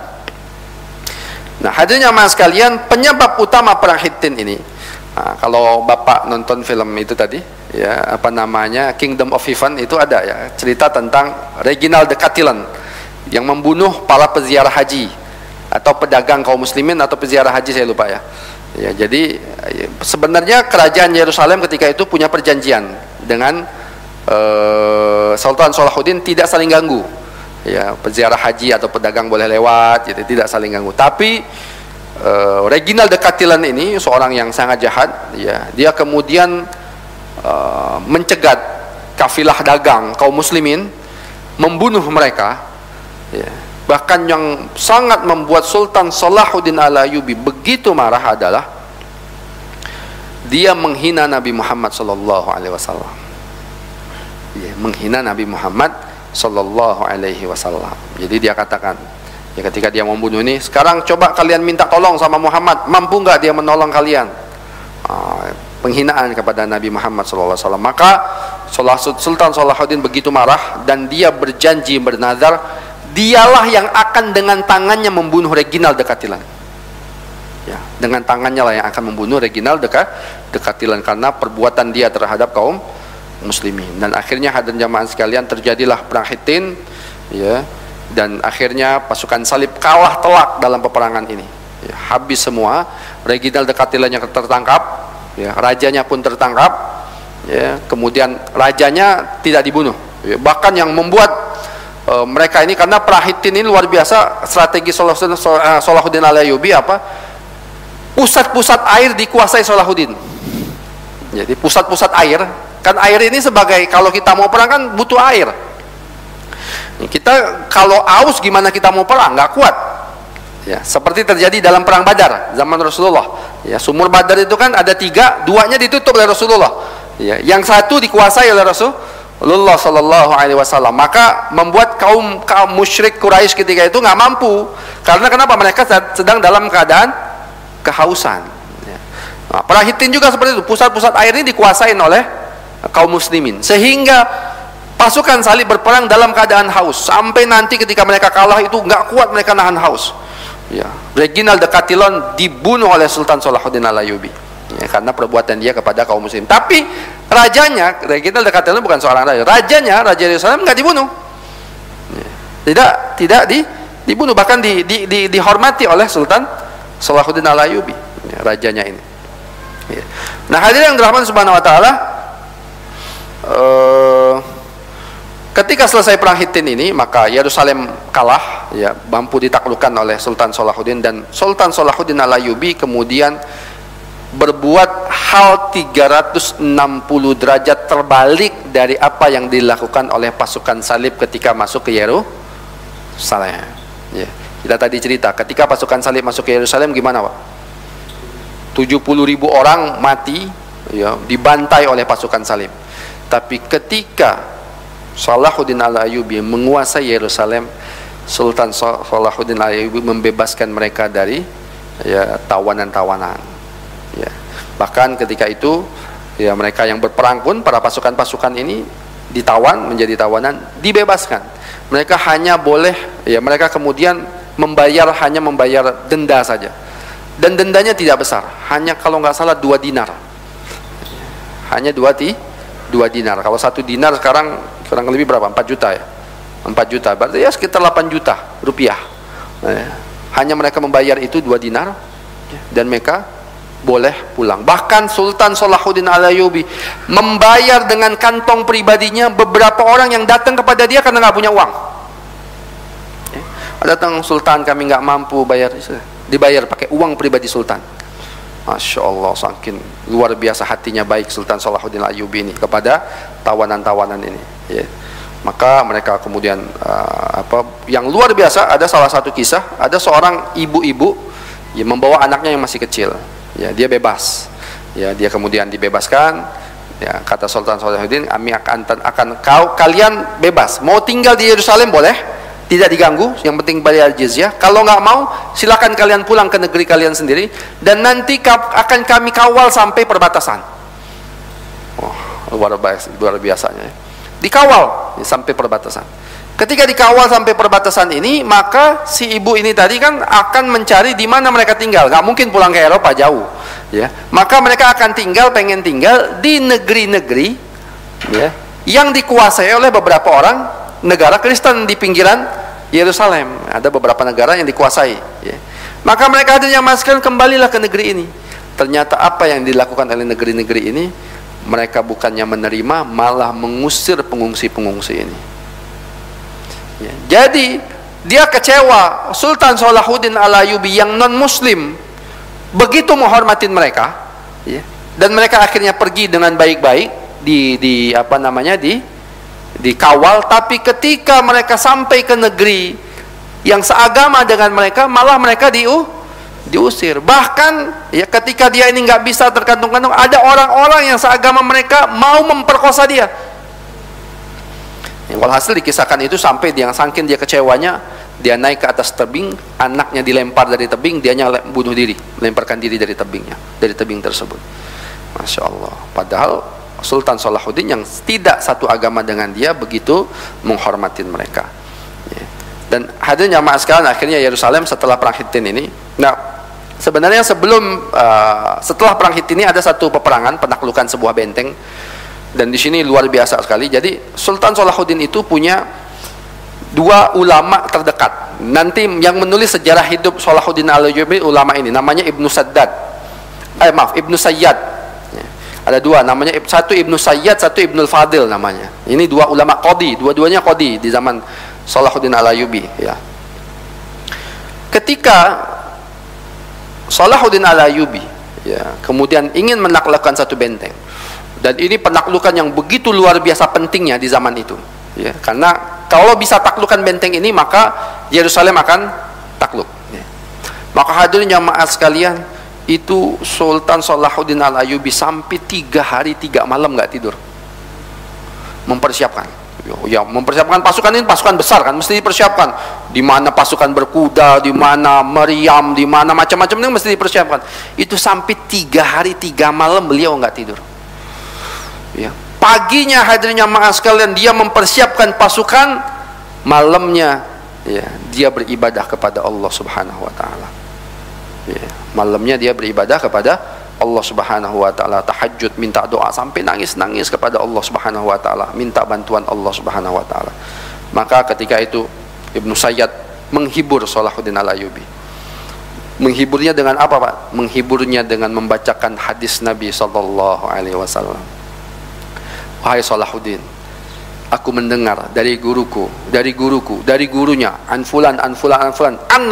Nah, hadirin jamaah sekalian, penyebab utama perang Hittin ini, nah, kalau Bapak nonton film itu tadi, ya, apa namanya, Kingdom of Heaven, itu ada ya cerita tentang Reginald de Catilan yang membunuh para peziarah haji atau pedagang kaum muslimin atau peziarah haji, saya lupa ya. Ya, jadi sebenarnya kerajaan Yerusalem ketika itu punya perjanjian dengan Sultan Salahuddin tidak saling ganggu. Ya, peziarah haji atau pedagang boleh lewat, jadi tidak saling ganggu. Tapi Reginald de Catilan ini seorang yang sangat jahat, ya, dia kemudian mencegat kafilah dagang kaum muslimin, membunuh mereka, ya. Bahkan yang sangat membuat Sultan Salahuddin Al-Ayyubi begitu marah adalah dia menghina Nabi Muhammad sallallahu alaihi wasallam. Ya, menghina Nabi Muhammad sallallahu alaihi wasallam. Jadi dia katakan, ya, ketika dia membunuh ini, sekarang coba kalian minta tolong sama Muhammad, mampu nggak dia menolong kalian? Penghinaan kepada Nabi Muhammad sallallahu alaihi wasallam. Maka Sultan Salahuddin begitu marah dan dia berjanji, bernazar, dialah yang akan dengan tangannya membunuh Reginald de Catilan. Ya, dengan tangannya lah yang akan membunuh Reginald de Catilan karena perbuatan dia terhadap kaum muslimin. Dan akhirnya hadirin jamaah sekalian, terjadilah perang Hittin, ya, dan akhirnya pasukan salib kalah telak dalam peperangan ini, ya, habis semua. Reginald de Catilannya tertangkap, ya, rajanya pun tertangkap, ya, kemudian rajanya tidak dibunuh, ya, bahkan yang membuat mereka ini, karena perang Hittin ini luar biasa strategi Salahuddin Al-Ayyubi apa? Pusat-pusat air dikuasai Salahuddin. Jadi pusat-pusat air, kan air ini sebagai, kalau kita mau perang kan butuh air. Kita kalau aus gimana kita mau perang? Nggak kuat. Ya, seperti terjadi dalam perang Badar zaman Rasulullah. Ya, sumur Badar itu kan ada 3, 2-nya ditutup oleh Rasulullah. Ya, yang satu dikuasai oleh Rasulullah sallallahu alaihi wasallam. Maka membuat kaum musyrik Quraisy ketika itu nggak mampu. Karena kenapa? Mereka sedang dalam keadaan kehausan. Ya. Nah, perang Hittin juga seperti itu. Pusat-pusat air ini dikuasain oleh kaum muslimin, sehingga pasukan salib berperang dalam keadaan haus, sampai nanti ketika mereka kalah itu nggak kuat mereka nahan haus. Ya, Reginald de Catilan dibunuh oleh Sultan Salahuddin Al-Ayyubi, ya, karena perbuatan dia kepada kaum muslim. Tapi rajanya, Reginald de Catilan bukan seorang raja, Raja Yerusalem nggak dibunuh, ya, tidak dibunuh, bahkan dihormati oleh Sultan Salahuddin Al-Ayyubi, ya, rajanya ini. Ya. Nah, hadirin yang dirahmati Subhanahu wa taala, ketika selesai perang Hittin ini, maka Yerusalem kalah, ya, mampu ditaklukkan oleh Sultan Salahuddin, dan Sultan Salahuddin Al-Ayyubi kemudian berbuat hal 360 derajat terbalik dari apa yang dilakukan oleh pasukan salib ketika masuk ke Yerusalem. Ya, kita tadi cerita ketika pasukan salib masuk ke Yerusalem gimana, Pak? 70.000 orang mati, ya, dibantai oleh pasukan salib. Tapi ketika Salahuddin Al-Ayyubi menguasai Yerusalem, Sultan Salahuddin Al-Ayyubi membebaskan mereka dari, ya, tawanan-tawanan. Ya. Bahkan ketika itu Ya, mereka yang berperang pun, para pasukan-pasukan ini ditawan, menjadi tawanan, dibebaskan. Mereka hanya boleh, ya mereka kemudian hanya membayar denda saja. Dan dendanya tidak besar, hanya kalau nggak salah 2 dinar. Hanya 2 dinar. Kalau 1 dinar sekarang kurang lebih berapa? 4 juta ya. 4 juta, berarti ya sekitar 8 juta rupiah. Hanya mereka membayar itu 2 dinar, dan mereka boleh pulang. Bahkan Sultan Salahuddin Al-Ayyubi membayar dengan kantong pribadinya beberapa orang yang datang kepada dia karena nggak punya uang. Datang, Sultan kami nggak mampu bayar, dibayar pakai uang pribadi Sultan. Masya Allah, saking luar biasa hatinya baik Sultan Salahuddin Al-Ayyubi ini kepada tawanan-tawanan ini. Ya. Maka mereka kemudian yang luar biasa, ada salah satu kisah, ada seorang ibu-ibu yang membawa anaknya yang masih kecil. Ya, dia bebas. Ya, dia kemudian dibebaskan. Ya, kata Sultan Salahuddin, kalian bebas. Mau tinggal di Yerusalem boleh, tidak diganggu, yang penting bayar jizyah. Kalau nggak mau, silakan kalian pulang ke negeri kalian sendiri, dan nanti akan kami kawal sampai perbatasan. Oh, luar biasanya. Dikawal sampai perbatasan. Ketika dikawal sampai perbatasan ini, maka si ibu ini tadi kan akan mencari di mana mereka tinggal. Nggak mungkin pulang ke Eropa jauh, ya. Maka mereka akan pengen tinggal di negeri-negeri, ya, yang dikuasai oleh beberapa orang negara Kristen di pinggiran Yerusalem. Ada beberapa negara yang dikuasai, ya. Maka mereka hadirin yang sekalian, kembalilah ke negeri ini. Ternyata apa yang dilakukan oleh negeri-negeri ini, mereka bukannya menerima, malah mengusir pengungsi-pengungsi ini. Ya, jadi dia kecewa. Sultan Salahuddin Al-Ayyubi yang non muslim begitu menghormatin mereka, ya, dan mereka akhirnya pergi dengan baik-baik, dikawal. Tapi ketika mereka sampai ke negeri yang seagama dengan mereka, malah mereka diusir. Bahkan ya, ketika dia ini nggak bisa terkantung-kantung, ada orang-orang yang seagama mereka mau memperkosa dia. Walhasil dikisahkan itu sampai saking dia kecewanya, dia naik ke atas tebing, anaknya dilempar dari tebing, dianya bunuh diri, melemparkan diri dari tebing tersebut. Masya Allah. Padahal Sultan Salahuddin yang tidak satu agama dengan dia begitu menghormatin mereka. Ya. Dan hadirin jamaah sekalian, akhirnya Yerusalem setelah perang Hittin ini. Nah, sebenarnya setelah perang Hittin ini ada satu peperangan penaklukan sebuah benteng. Dan di sini luar biasa sekali. Jadi Sultan Salahuddin itu punya 2 ulama terdekat. Nanti yang menulis sejarah hidup Salahuddin Al-Ayyubi, ulama ini namanya Ibnu Sayyad. Ya. Ada 2 namanya, satu Ibnu Sayyad, satu Ibnu Fadil namanya. Ini 2 ulama qadhi, dua-duanya qadhi di zaman Salahuddin Al-Ayyubi, ya. Ketika Salahuddin Al-Ayyubi, ya, kemudian ingin menaklukkan satu benteng. Dan ini penaklukan yang begitu luar biasa pentingnya di zaman itu, ya, karena kalau bisa taklukan benteng ini, maka Yerusalem akan takluk, ya. Maka hadirin jamaah sekalian, itu Sultan Salahuddin Al-Ayyubi sampai 3 hari 3 malam nggak tidur, mempersiapkan. Ya, mempersiapkan pasukan ini, pasukan besar kan, mesti dipersiapkan. Di mana pasukan berkuda, di mana meriam, di mana macam-macam ini mesti dipersiapkan. Itu sampai 3 hari 3 malam beliau nggak tidur. Ya. Paginya hadirin jamaah sekalian, dia mempersiapkan pasukan, malamnya ya, dia beribadah kepada Allah Subhanahu wa taala. Ya. Malamnya dia beribadah kepada Allah Subhanahu wa taala, tahajud, minta doa sampai nangis-nangis kepada Allah Subhanahu wa taala, minta bantuan Allah Subhanahu wa taala. Maka ketika itu Ibnu Sayyad menghibur Salahuddin Al-Ayyubi. Menghiburnya dengan apa, Pak? Menghiburnya dengan membacakan hadis Nabi sallallahu alaihi wasallam. Wahai Salahuddin, aku mendengar dari guruku, dari gurunya, an fulan, an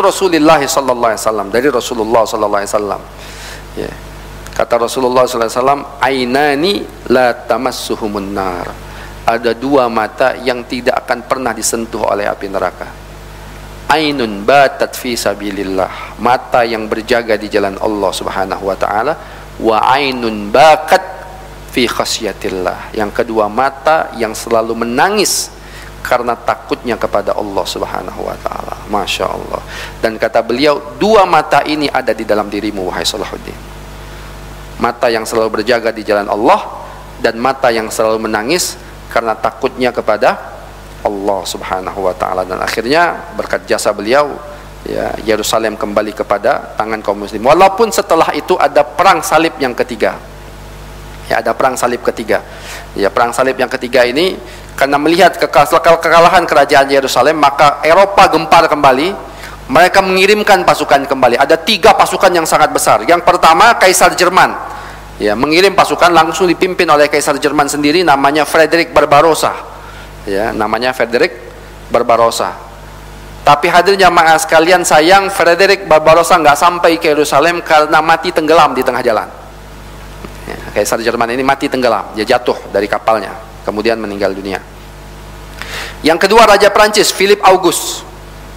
Rasulillah sallallahu alaihi wasallam, dari Rasulullah sallallahu alaihi wasallam. Ya. Kata Rasulullah sallallahu alaihi wasallam, ainani la tamassuhumun nar. Ada 2 mata yang tidak akan pernah disentuh oleh api neraka. Ainun batat fi sabilillah, mata yang berjaga di jalan Allah Subhanahu wa taala, wa ainun bakat fi khasyatillah, yang kedua mata yang selalu menangis karena takutnya kepada Allah Subhanahu wa taala. Masya Allah. Dan kata beliau, 2 mata ini ada di dalam dirimu wahai Salahuddin. mata yang selalu berjaga di jalan Allah, dan mata yang selalu menangis karena takutnya kepada Allah Subhanahu wa taala. Dan akhirnya berkat jasa beliau, ya, Yerusalem kembali kepada tangan kaum muslim. Walaupun setelah itu ada perang salib yang ketiga. Ya, ada perang salib ketiga. Ya, perang salib yang ketiga ini karena melihat kekalahan kerajaan Yerusalem, maka Eropa gempar kembali. Mereka mengirimkan pasukan kembali. Ada 3 pasukan yang sangat besar. Yang pertama Kaisar Jerman, ya, mengirim pasukan langsung dipimpin oleh Kaisar Jerman sendiri, namanya Frederick Barbarossa. Ya, namanya Frederick Barbarossa. Tapi hadirin jamaah sekalian, sayang Frederick Barbarossa nggak sampai ke Yerusalem karena mati tenggelam di tengah jalan. Ya, Kaisar Jerman ini mati tenggelam, dia jatuh dari kapalnya, kemudian meninggal dunia. Yang kedua Raja Prancis, Philip August.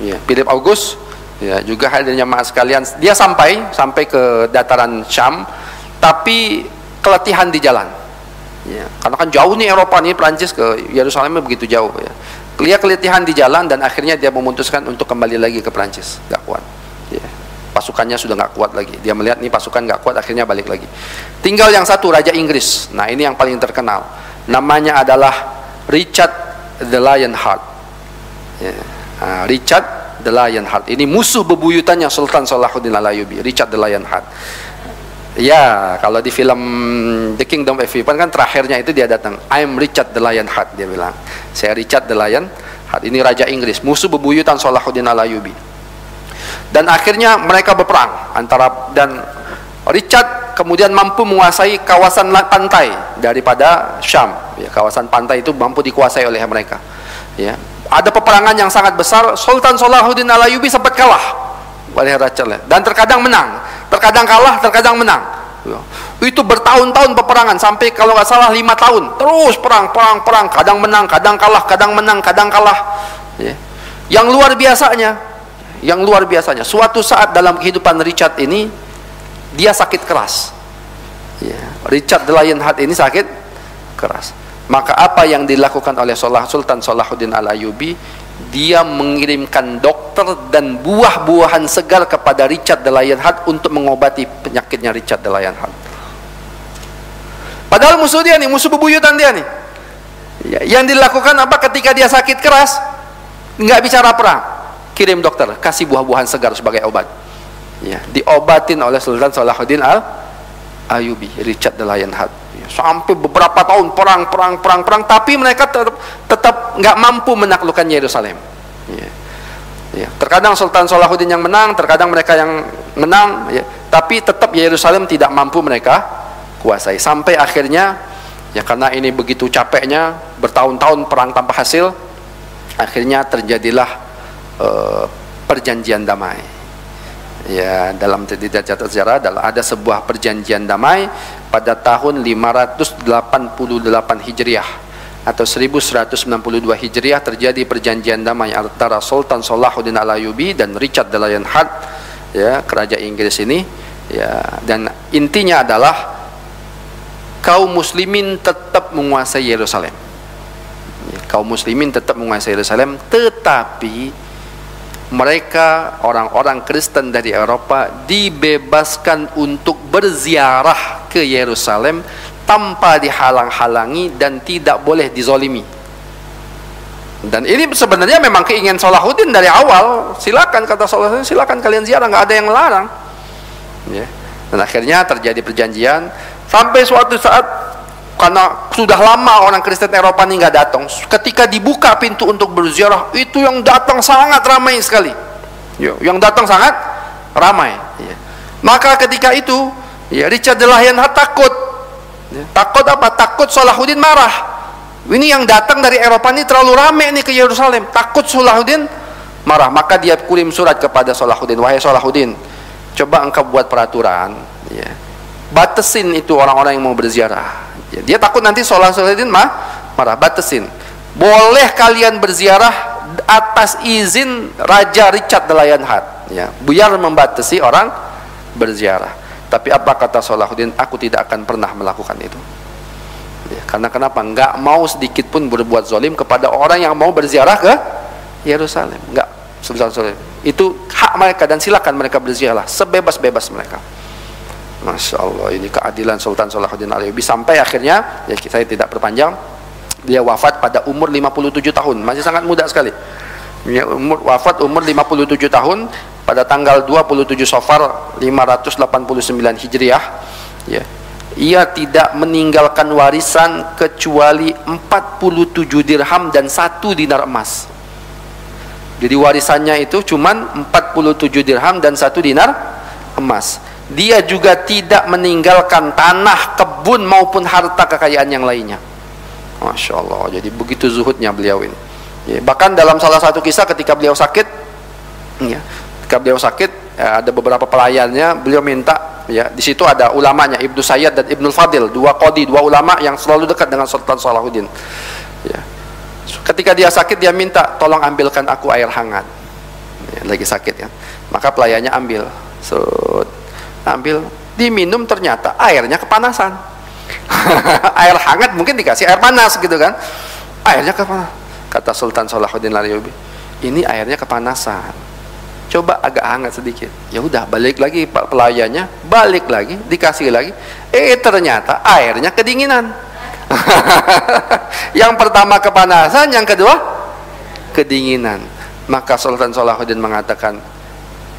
Ya, Philip August, ya, juga hadirin jamaah sekalian, dia sampai ke dataran Syam, tapi keletihan di jalan. Ya, karena kan jauh nih Eropa nih, Prancis ke Yerusalemnya begitu jauh. Ya. Dia keletihan di jalan dan akhirnya dia memutuskan untuk kembali lagi ke Prancis, nggak kuat. Ya. Pasukannya sudah nggak kuat lagi. Dia melihat nih pasukan nggak kuat, akhirnya balik lagi. Tinggal yang satu, Raja Inggris. Nah, ini yang paling terkenal. Namanya adalah Richard the Lionheart. Ya. Richard the Lionheart. Ini musuh bebuyutannya Sultan Salahuddin Al-Ayyubi, Richard the Lionheart. Ya, kalau di film The Kingdom of Heaven kan terakhirnya itu dia datang, I'm Richard the Lionheart, dia bilang, saya Richard the Lionheart. Ini Raja Inggris, musuh bebuyutan Salahuddin Al-Ayyubi. Dan akhirnya mereka berperang dan Richard kemudian mampu menguasai kawasan pantai daripada Syam. Ya, kawasan pantai itu mampu dikuasai oleh mereka. Ya, ada peperangan yang sangat besar. Sultan Salahuddin Al-Ayyubi sempat kalah oleh Richard, dan terkadang menang, terkadang kalah, terkadang menang. Itu bertahun-tahun peperangan, sampai kalau nggak salah 5 tahun terus perang, kadang menang, kadang kalah, kadang menang, kadang kalah. Ya. Yang luar biasanya, suatu saat dalam kehidupan Richard ini dia sakit keras. Ya. Richard the Lionheart ini sakit keras. Maka apa yang dilakukan oleh Sultan Salahuddin Al-Ayyubi? Dia mengirimkan dokter dan buah-buahan segar kepada Richard the Lionheart untuk mengobati penyakitnya Richard the Lionheart. Padahal musuh dia nih, musuh bebuyutan dia nih. Ya, yang dilakukan apa ketika dia sakit keras? Nggak bicara perang, kirim dokter, kasih buah-buahan segar sebagai obat. Ya, diobatin oleh Sultan Salahuddin Al-Ayyubi, Richard the Lionheart. Sampai beberapa tahun perang, tapi mereka tetap nggak mampu menaklukkan Yerusalem. Ya. Ya. Terkadang Sultan Salahuddin yang menang, terkadang mereka yang menang, ya. Tapi tetap Yerusalem tidak mampu mereka kuasai. Sampai akhirnya, ya karena ini begitu capeknya, bertahun-tahun perang tanpa hasil, akhirnya terjadilah perjanjian damai. Ya, dalam catatan sejarah ada sebuah perjanjian damai pada tahun 588 Hijriah atau 1192 Hijriah, terjadi perjanjian damai antara Sultan Salahuddin Al-Ayyubi dan Richard the Lionheart, ya, kerajaan Inggris ini, ya, dan intinya adalah kaum muslimin tetap menguasai Yerusalem. Ya, kaum muslimin tetap menguasai Yerusalem, tetapi mereka, orang-orang Kristen dari Eropa, dibebaskan untuk berziarah ke Yerusalem tanpa dihalang-halangi dan tidak boleh dizolimi. Dan ini sebenarnya memang keinginan Salahuddin dari awal. Silakan, kata Salahuddin, silakan kalian ziarah, nggak ada yang melarang. Ya. Dan akhirnya terjadi perjanjian sampai suatu saat, karena sudah lama orang Kristen Eropa ini nggak datang, ketika dibuka pintu untuk berziarah, itu yang datang sangat ramai sekali. Yang datang sangat ramai. Ya. Maka ketika itu, ya, Richard the Lionheart takut. Ya. Takut apa? Takut Salahuddin marah. Ini yang datang dari Eropa ini terlalu ramai nih ke Yerusalem. Takut Salahuddin marah. Maka dia kirim surat kepada Salahuddin, wahai Salahuddin, coba engkau buat peraturan. Ya. Batasin itu orang-orang yang mau berziarah. Dia takut nanti Salahuddin marah, batasin. Boleh kalian berziarah atas izin Raja Richard the Lionheart, ya, biar membatasi orang berziarah. Tapi apa kata Salahuddin? Aku tidak akan pernah melakukan itu. Ya, karena kenapa? Nggak mau sedikit pun berbuat zalim kepada orang yang mau berziarah ke Yerusalem. Nggak, itu hak mereka dan silakan mereka berziarah sebebas-bebas mereka. Masya Allah, ini keadilan Sultan Salahuddin Al-Ayyubi. Sampai akhirnya, ya saya tidak perpanjang, dia wafat pada umur 57 tahun, masih sangat muda sekali. Wafat umur 57 tahun pada tanggal 27 Safar 589 Hijriah. Ya. Ia tidak meninggalkan warisan kecuali 47 dirham dan 1 dinar emas. Jadi warisannya itu cuman 47 dirham dan 1 dinar emas. Dia juga tidak meninggalkan tanah, kebun maupun harta kekayaan yang lainnya. Masya Allah, jadi begitu zuhudnya beliau ini. Ya, bahkan dalam salah satu kisah ketika beliau sakit, ya, ketika beliau sakit, ya, ada beberapa pelayannya, beliau minta, ya, di situ ada ulamanya Ibnu Sayyad dan Ibnu Fadil, dua qadi, dua ulama yang selalu dekat dengan Sultan Salahuddin. Ya. Ketika dia sakit, dia minta, tolong ambilkan aku air hangat. Ya, lagi sakit ya, maka pelayannya ambil, ambil, diminum, ternyata airnya kepanasan. Air hangat mungkin dikasih air panas gitu kan, airnya kepanasan. Kata Sultan Salahuddin Al-Ayyubi, ini airnya kepanasan, coba agak hangat sedikit. Ya udah, balik lagi pak pelayannya, balik lagi, dikasih lagi, ternyata airnya kedinginan. Yang pertama kepanasan, yang kedua kedinginan. Maka Sultan Salahuddin mengatakan,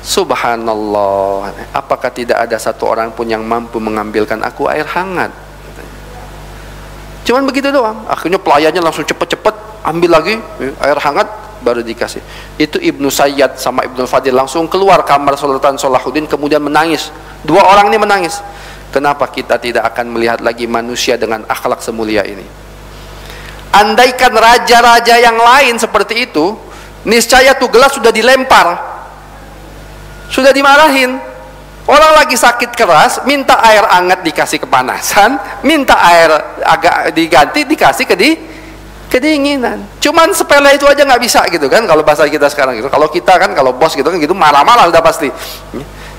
Subhanallah, apakah tidak ada satu orang pun yang mampu mengambilkan aku air hangat? Cuman begitu doang. Akhirnya pelayannya langsung cepet-cepet ambil lagi air hangat, baru dikasih. Itu Ibnu Sayyad sama Ibnu Fadil langsung keluar kamar Sultan Salahuddin, kemudian menangis. Dua orang ini menangis. Kenapa kita tidak akan melihat lagi manusia dengan akhlak semulia ini? Andaikan raja-raja yang lain seperti itu, niscaya tuh gelas sudah dilempar, sudah dimarahin. Orang lagi sakit keras, minta air hangat dikasih kepanasan, minta air agak diganti dikasih kedinginan. Cuman sepele itu aja nggak bisa gitu kan, kalau bahasa kita sekarang gitu. Kalau kita kan, kalau bos gitu kan gitu, marah-marah udah pasti.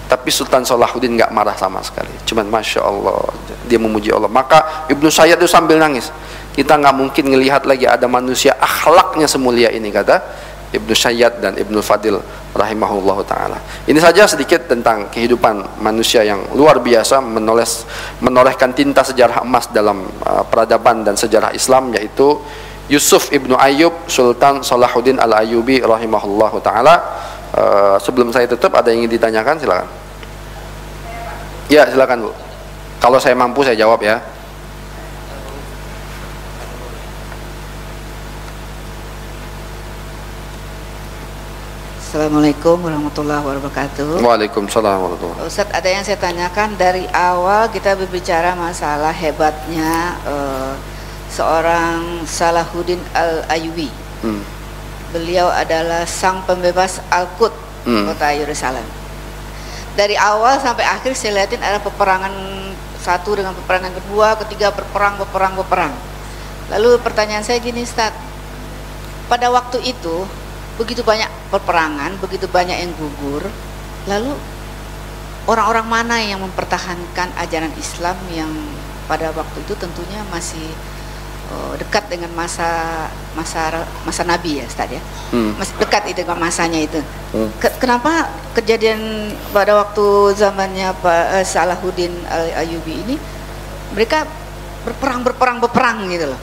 Tapi Sultan Salahuddin nggak marah sama sekali. Cuman Masya Allah, dia memuji Allah. Maka Ibnu Sayyad itu sambil nangis. Kita nggak mungkin ngelihat lagi ada manusia akhlaknya semulia ini, kata Ibnu Sayyad dan Ibnu Fadil rahimahullah ta'ala. Ini saja sedikit tentang kehidupan manusia yang luar biasa, menorehkan tinta sejarah emas dalam peradaban dan sejarah Islam, yaitu Yusuf Ibnu Ayyub Sultan Salahuddin Al-Ayyubi rahimahullah ta'ala. Sebelum saya tutup, ada yang ingin ditanyakan? Silakan. Ya, silakan Bu. Kalau saya mampu saya jawab ya. Assalamualaikum warahmatullahi wabarakatuh. Waalaikumsalam warahmatullahi wabarakatuh. Ustadz, ada yang saya tanyakan dari awal kita berbicara masalah hebatnya seorang Salahuddin Al-Ayyubi. Beliau adalah sang pembebas Al-Quds, kota Yerusalem. Dari awal sampai akhir saya lihatin ada peperangan satu dengan peperangan kedua, ketiga, berperang. Lalu pertanyaan saya gini, Ustadz, pada waktu itu begitu banyak peperangan, begitu banyak yang gugur, lalu orang-orang mana yang mempertahankan ajaran Islam yang pada waktu itu tentunya masih dekat dengan masa Nabi ya, Ustaz ya, masih dekat itu dengan masanya itu. Kenapa kejadian pada waktu zamannya Pak Salahuddin Al-Ayyubi ini mereka berperang gitu loh?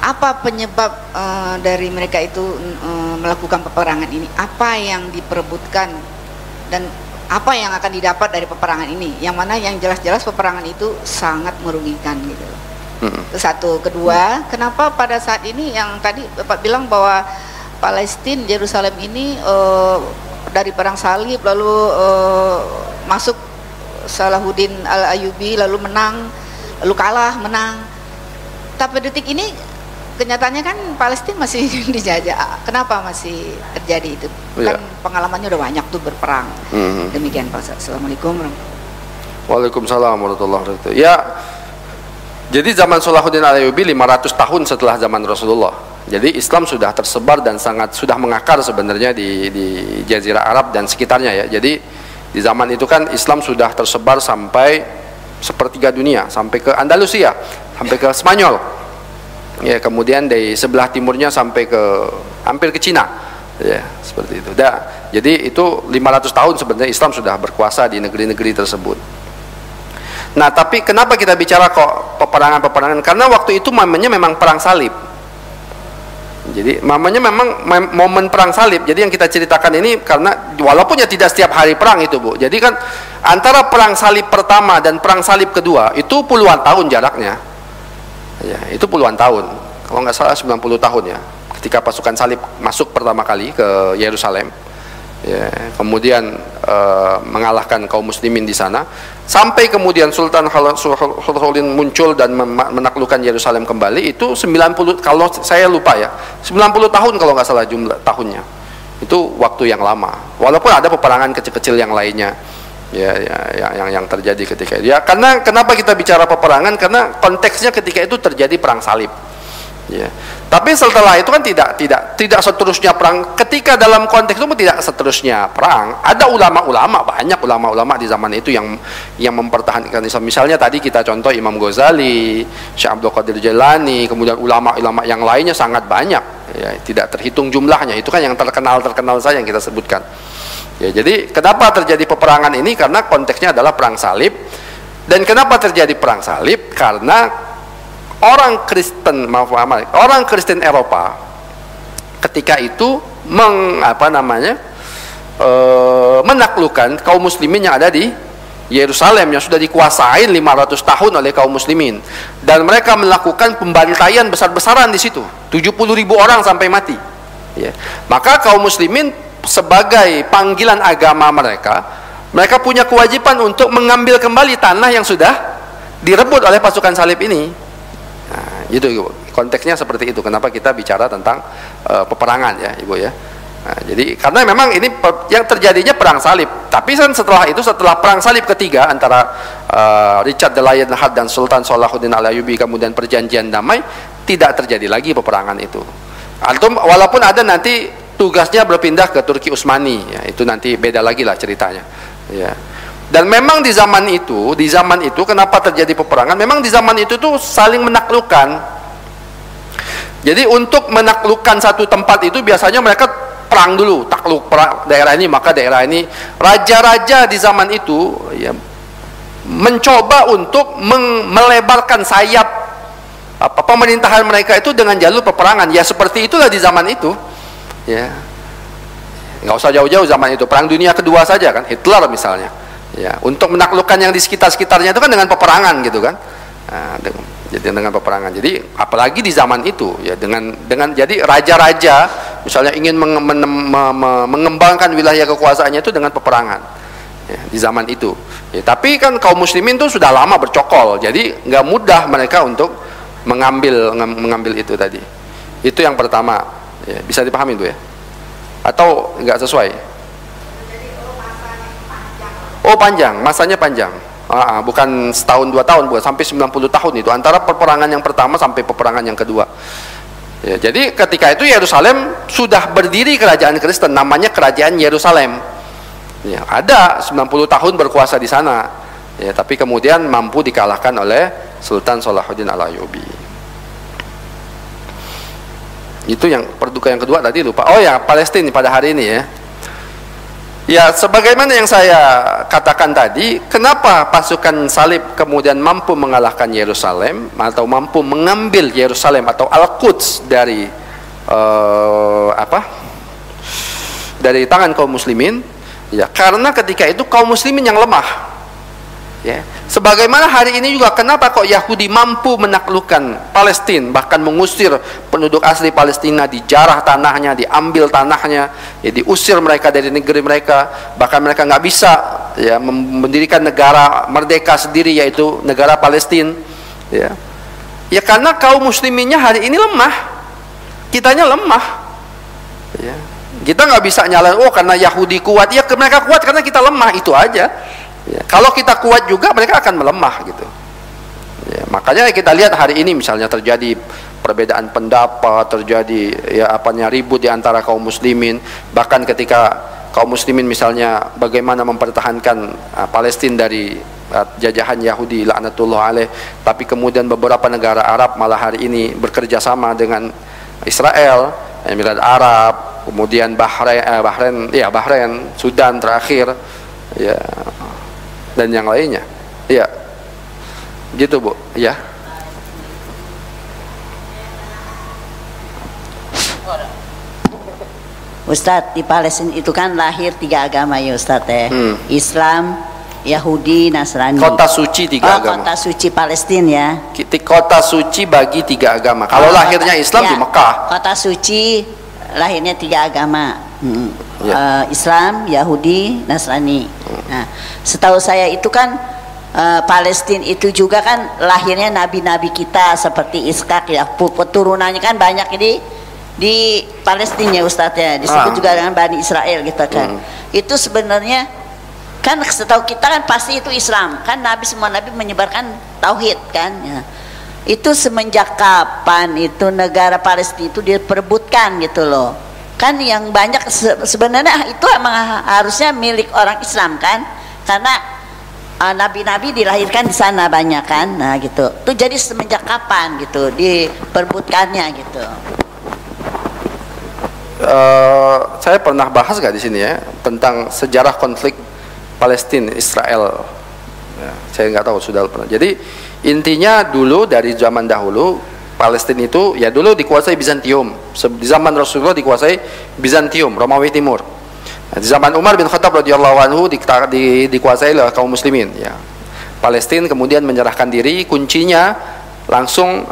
Apa penyebab dari mereka itu melakukan peperangan ini? Apa yang diperebutkan dan apa yang akan didapat dari peperangan ini? Yang mana yang jelas-jelas peperangan itu sangat merugikan gitu. Itu satu. Kedua, kenapa pada saat ini yang tadi Bapak bilang bahwa Palestina, Yerusalem ini dari perang salib lalu masuk Salahuddin Al-Ayyubi, lalu menang, lalu kalah, menang. Tapi detik ini kenyataannya kan Palestina masih dijajah. Kenapa masih terjadi itu? Kan pengalamannya udah banyak tuh berperang. Demikian Pak Ustaz. Assalamualaikum warahmatullahi wabarakatuh. Waalaikumsalam warahmatullahi wabarakatuh. Ya, jadi zaman Salahuddin Al-Ayyubi 500 tahun setelah zaman Rasulullah. Jadi Islam sudah tersebar dan sudah mengakar sebenarnya di Jazirah Arab dan sekitarnya ya. Jadi di zaman itu kan Islam sudah tersebar sampai sepertiga dunia, sampai ke Andalusia, sampai ke Spanyol. Ya, kemudian dari sebelah timurnya sampai ke hampir ke Cina. Ya, seperti itu. Jadi itu 500 tahun sebenarnya Islam sudah berkuasa di negeri-negeri tersebut. Nah, tapi kenapa kita bicara kok peperangan? Karena waktu itu momennya memang perang salib. Jadi momennya memang momen perang salib. Jadi yang kita ceritakan ini karena walaupun ya tidak setiap hari perang itu, Bu. Jadi kan antara perang salib pertama dan perang salib kedua itu puluhan tahun jaraknya. Ya, itu puluhan tahun. Kalau nggak salah 90 tahun ya. Ketika pasukan salib masuk pertama kali ke Yerusalem. Ya, kemudian mengalahkan kaum muslimin di sana, sampai kemudian Sultan Khalid muncul dan menaklukkan Yerusalem kembali, itu 90, kalau saya lupa ya, 90 tahun kalau nggak salah jumlah tahunnya. Itu waktu yang lama, walaupun ada peperangan kecil-kecil yang lainnya ya, yang terjadi ketika itu ya. Karena kenapa kita bicara peperangan, karena konteksnya ketika itu terjadi perang salib ya. Tapi setelah itu kan tidak seterusnya perang. Ketika dalam konteks itu tidak seterusnya perang. Ada ulama-ulama, banyak ulama-ulama di zaman itu yang mempertahankan Islam. Misalnya tadi kita contoh Imam Ghazali, Syekh Abdul Qadir Jailani, kemudian ulama-ulama yang lainnya sangat banyak ya, tidak terhitung jumlahnya. Itu kan yang terkenal saja yang kita sebutkan ya. Jadi kenapa terjadi peperangan ini? Karena konteksnya adalah perang salib. Dan kenapa terjadi perang salib? Karena orang Kristen Eropa ketika itu menaklukkan kaum muslimin yang ada di Yerusalem yang sudah dikuasai 500 tahun oleh kaum muslimin, dan mereka melakukan pembantaian besar-besaran di situ, 70.000 orang sampai mati ya. Maka kaum muslimin sebagai panggilan agama mereka punya kewajiban untuk mengambil kembali tanah yang sudah direbut oleh pasukan salib ini. Nah, gitu konteksnya seperti itu. Kenapa kita bicara tentang peperangan ya, Ibu ya. Nah, jadi karena memang ini yang terjadinya perang salib. Tapi kan setelah perang salib ketiga antara Richard the Lionheart dan Sultan Salahuddin Al-Ayyubi, kemudian perjanjian damai, tidak terjadi lagi peperangan itu. Walaupun ada nanti tugasnya berpindah ke Turki Utsmani ya, itu nanti beda lagi lah ceritanya ya. Dan memang di zaman itu kenapa terjadi peperangan? Memang di zaman itu tuh saling menaklukkan. Jadi untuk menaklukkan satu tempat itu biasanya mereka perang dulu, takluk daerah ini, maka daerah ini. Raja-raja di zaman itu ya, mencoba untuk melebarkan sayap pemerintahan mereka itu dengan jalur peperangan. Ya seperti itulah di zaman itu. Ya, nggak usah jauh-jauh zaman itu. Perang Dunia Kedua saja kan, Hitler misalnya. Ya, untuk menaklukkan yang di sekitar-sekitarnya itu kan dengan peperangan gitu kan. Nah, jadi dengan peperangan. Jadi apalagi di zaman itu ya, dengan jadi raja-raja misalnya ingin mengembangkan wilayah kekuasaannya itu dengan peperangan ya, di zaman itu ya. Tapi kan kaum muslimin itu sudah lama bercokol, jadi nggak mudah mereka untuk mengambil itu tadi. Itu yang pertama ya, bisa dipahami itu ya, atau nggak sesuai? Oh panjang, masanya panjang. Bukan setahun 2 tahun, bukan sampai 90 tahun itu antara peperangan yang pertama sampai peperangan yang kedua. Ya, jadi ketika itu Yerusalem sudah berdiri kerajaan Kristen, namanya Kerajaan Yerusalem. Ya, ada 90 tahun berkuasa di sana. Ya, tapi kemudian mampu dikalahkan oleh Sultan Salahuddin Al-Ayyubi. Itu yang perduka yang kedua tadi lupa. Oh ya, Palestina pada hari ini ya. Ya, sebagaimana yang saya katakan tadi, kenapa pasukan salib kemudian mampu mengalahkan Yerusalem atau mampu mengambil Yerusalem atau Al-Quds dari dari tangan kaum muslimin? Ya, karena ketika itu kaum muslimin yang lemah. Ya, sebagaimana hari ini juga kenapa kok Yahudi mampu menaklukkan Palestina, bahkan mengusir penduduk asli Palestina, dijarah tanahnya, diambil tanahnya, ya, diusir mereka dari negeri mereka, bahkan mereka nggak bisa ya mendirikan negara merdeka sendiri, yaitu negara Palestina. Ya, ya karena kaum musliminnya hari ini lemah, kitanya lemah. Ya, kita nggak bisa nyalain karena Yahudi kuat, ya mereka kuat karena kita lemah, itu aja. Ya, kalau kita kuat juga mereka akan melemah gitu. Ya, makanya kita lihat hari ini misalnya terjadi perbedaan pendapat, terjadi ya ribut di antara kaum muslimin, bahkan ketika kaum muslimin misalnya bagaimana mempertahankan Palestina dari jajahan Yahudi laknatullah alaih, tapi kemudian beberapa negara Arab malah hari ini bekerja sama dengan Israel, Emirat Arab, kemudian Bahrain, Sudan terakhir ya, dan yang lainnya. Ya. Gitu Bu, ya. Ustadz, di Palestina itu kan lahir 3 agama ya Ustadz ya. Islam, Yahudi, Nasrani. Kota suci 3 agama. Kota suci Palestina ya. Kota suci bagi 3 agama. Kalau lahirnya Islam di Mekah. Kota suci lahirnya 3 agama. Islam, Yahudi, Nasrani. Nah, setahu saya itu kan Palestina itu juga kan lahirnya nabi-nabi kita seperti Ishak ya. Keturunannya kan banyak di Palestina ya Ustadz ya. Disebut juga dengan Bani Israel gitu kan. Itu sebenarnya kan setahu kita kan pasti itu Islam kan, semua nabi menyebarkan tauhid kan ya. Itu semenjak kapan itu negara Palestina itu diperebutkan gitu loh kan, yang banyak sebenarnya itu emang harusnya milik orang Islam kan, karena nabi-nabi dilahirkan di sana banyak kan. Nah gitu itu jadi semenjak kapan gitu diperebutkannya gitu. Saya pernah bahas gak di sini ya tentang sejarah konflik Palestina Israel ya, saya nggak tahu sudah pernah. Jadi intinya dulu dari zaman dahulu Palestina itu ya dulu dikuasai Bizantium. Di zaman Rasulullah dikuasai Bizantium, Romawi Timur. Nah, di zaman Umar bin Khattab radhiyallahu anhu dikuasai oleh kaum muslimin ya. Palestina kemudian menyerahkan diri, kuncinya langsung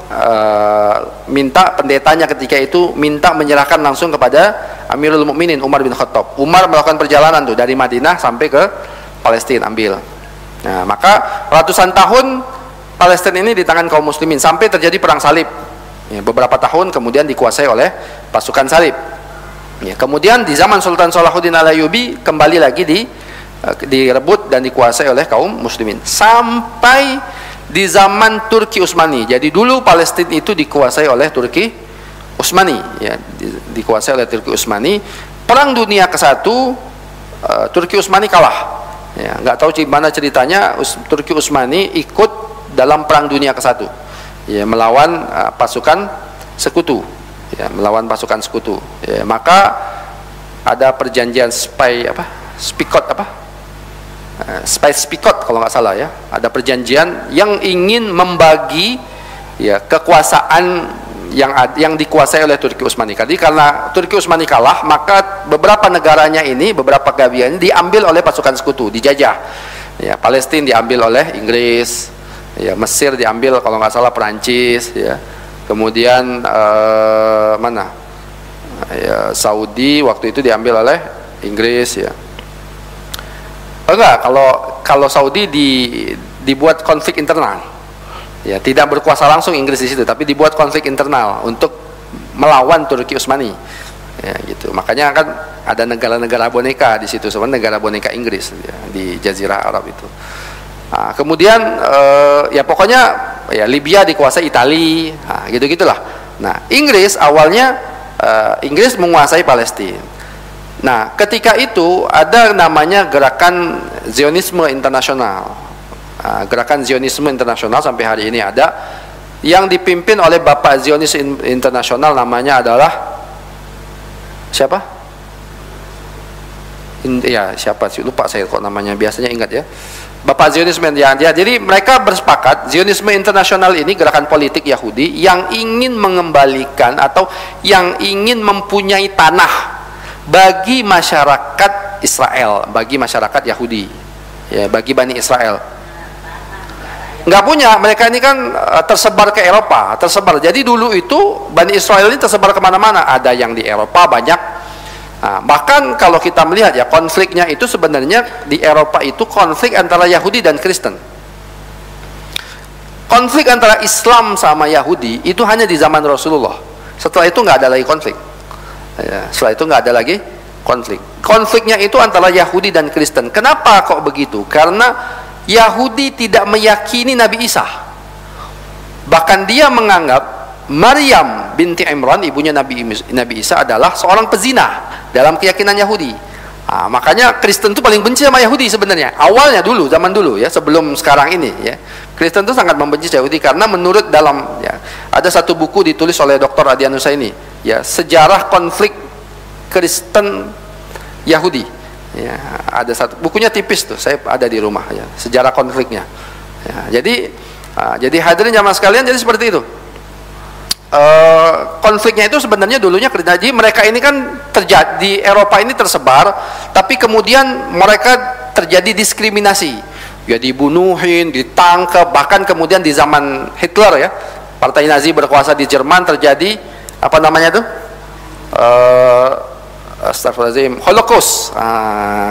minta pendetanya ketika itu minta menyerahkan langsung kepada Amirul Mukminin Umar bin Khattab. Umar melakukan perjalanan tuh dari Madinah sampai ke Palestina ambil. Nah, maka ratusan tahun Palestina ini di tangan kaum muslimin sampai terjadi perang salib. Ya, beberapa tahun kemudian dikuasai oleh pasukan salib. Ya, kemudian di zaman Sultan Salahuddin Al-Ayyubi kembali lagi direbut dan dikuasai oleh kaum muslimin sampai di zaman Turki Utsmani. Jadi dulu Palestina itu dikuasai oleh Turki Utsmani ya, dikuasai oleh Turki Utsmani. Perang Dunia ke-1 Turki Utsmani kalah. Ya, nggak tahu gimana ceritanya Turki Utsmani ikut dalam Perang Dunia ke-1 ya, melawan pasukan sekutu ya, melawan pasukan sekutu ya, maka ada perjanjian Spikot kalau nggak salah ya, ada perjanjian yang ingin membagi ya kekuasaan yang dikuasai oleh Turki Utsmani. Jadi karena Turki Utsmani kalah, maka beberapa negaranya ini, beberapa gabianya diambil oleh pasukan sekutu, dijajah. Ya, Palestina diambil oleh Inggris, ya, Mesir diambil kalau nggak salah Perancis, ya. Kemudian ya, Saudi waktu itu diambil oleh Inggris, ya. Enggak, kalau Saudi dibuat konflik internal. Ya, tidak berkuasa langsung Inggris di situ, tapi dibuat konflik internal untuk melawan Turki Utsmani. Ya, gitu. Makanya kan ada negara-negara boneka di situ, sebenarnya negara boneka Inggris ya, di Jazirah Arab itu. Nah, kemudian ya pokoknya ya Libya dikuasai Italia, nah, gitu-gitulah. Nah, Inggris awalnya Inggris menguasai Palestina. Nah, ketika itu ada namanya gerakan Zionisme internasional. Gerakan Zionisme internasional sampai hari ini ada, yang dipimpin oleh Bapak Zionis internasional, namanya adalah siapa? Siapa sih, lupa saya kok namanya, biasanya ingat ya. Bapak Zionisme ya, jadi mereka bersepakat Zionisme internasional ini gerakan politik Yahudi yang ingin mengembalikan atau yang ingin mempunyai tanah bagi masyarakat Israel, bagi masyarakat Yahudi ya, bagi Bani Israel. Nggak punya, mereka ini kan tersebar ke Eropa, tersebar. Jadi dulu itu Bani Israel ini tersebar kemana-mana, ada yang di Eropa banyak. Nah, bahkan kalau kita melihat ya, konfliknya itu sebenarnya di Eropa itu konflik antara Yahudi dan Kristen. Konflik antara Islam sama Yahudi itu hanya di zaman Rasulullah. Setelah itu nggak ada lagi konflik. Ya, setelah itu nggak ada lagi konflik. Konfliknya itu antara Yahudi dan Kristen. Kenapa kok begitu? Karena Yahudi tidak meyakini Nabi Isa. Bahkan dia menganggap Maryam binti Imran, ibunya Nabi Isa, adalah seorang pezina dalam keyakinan Yahudi. Nah, makanya Kristen itu paling benci sama Yahudi sebenarnya. Awalnya dulu, zaman dulu ya, sebelum sekarang ini ya. Kristen itu sangat membenci Yahudi karena menurut dalam ya, ada satu buku ditulis oleh Dr. Adian Husaini ya, sejarah konflik Kristen Yahudi. Ya, ada satu bukunya tipis tuh, saya ada di rumah ya, sejarah konfliknya. Ya, jadi Jadi hadirin jamaah sekalian, jadi seperti itu. Konfliknya itu sebenarnya dulunya jadi mereka ini kan terjadi di Eropa ini tersebar, tapi kemudian mereka terjadi diskriminasi, ya dibunuhin, ditangkap, bahkan kemudian di zaman Hitler ya, Partai Nazi berkuasa di Jerman, terjadi apa namanya tuh? Astagfirullahaladzim, Holocaust.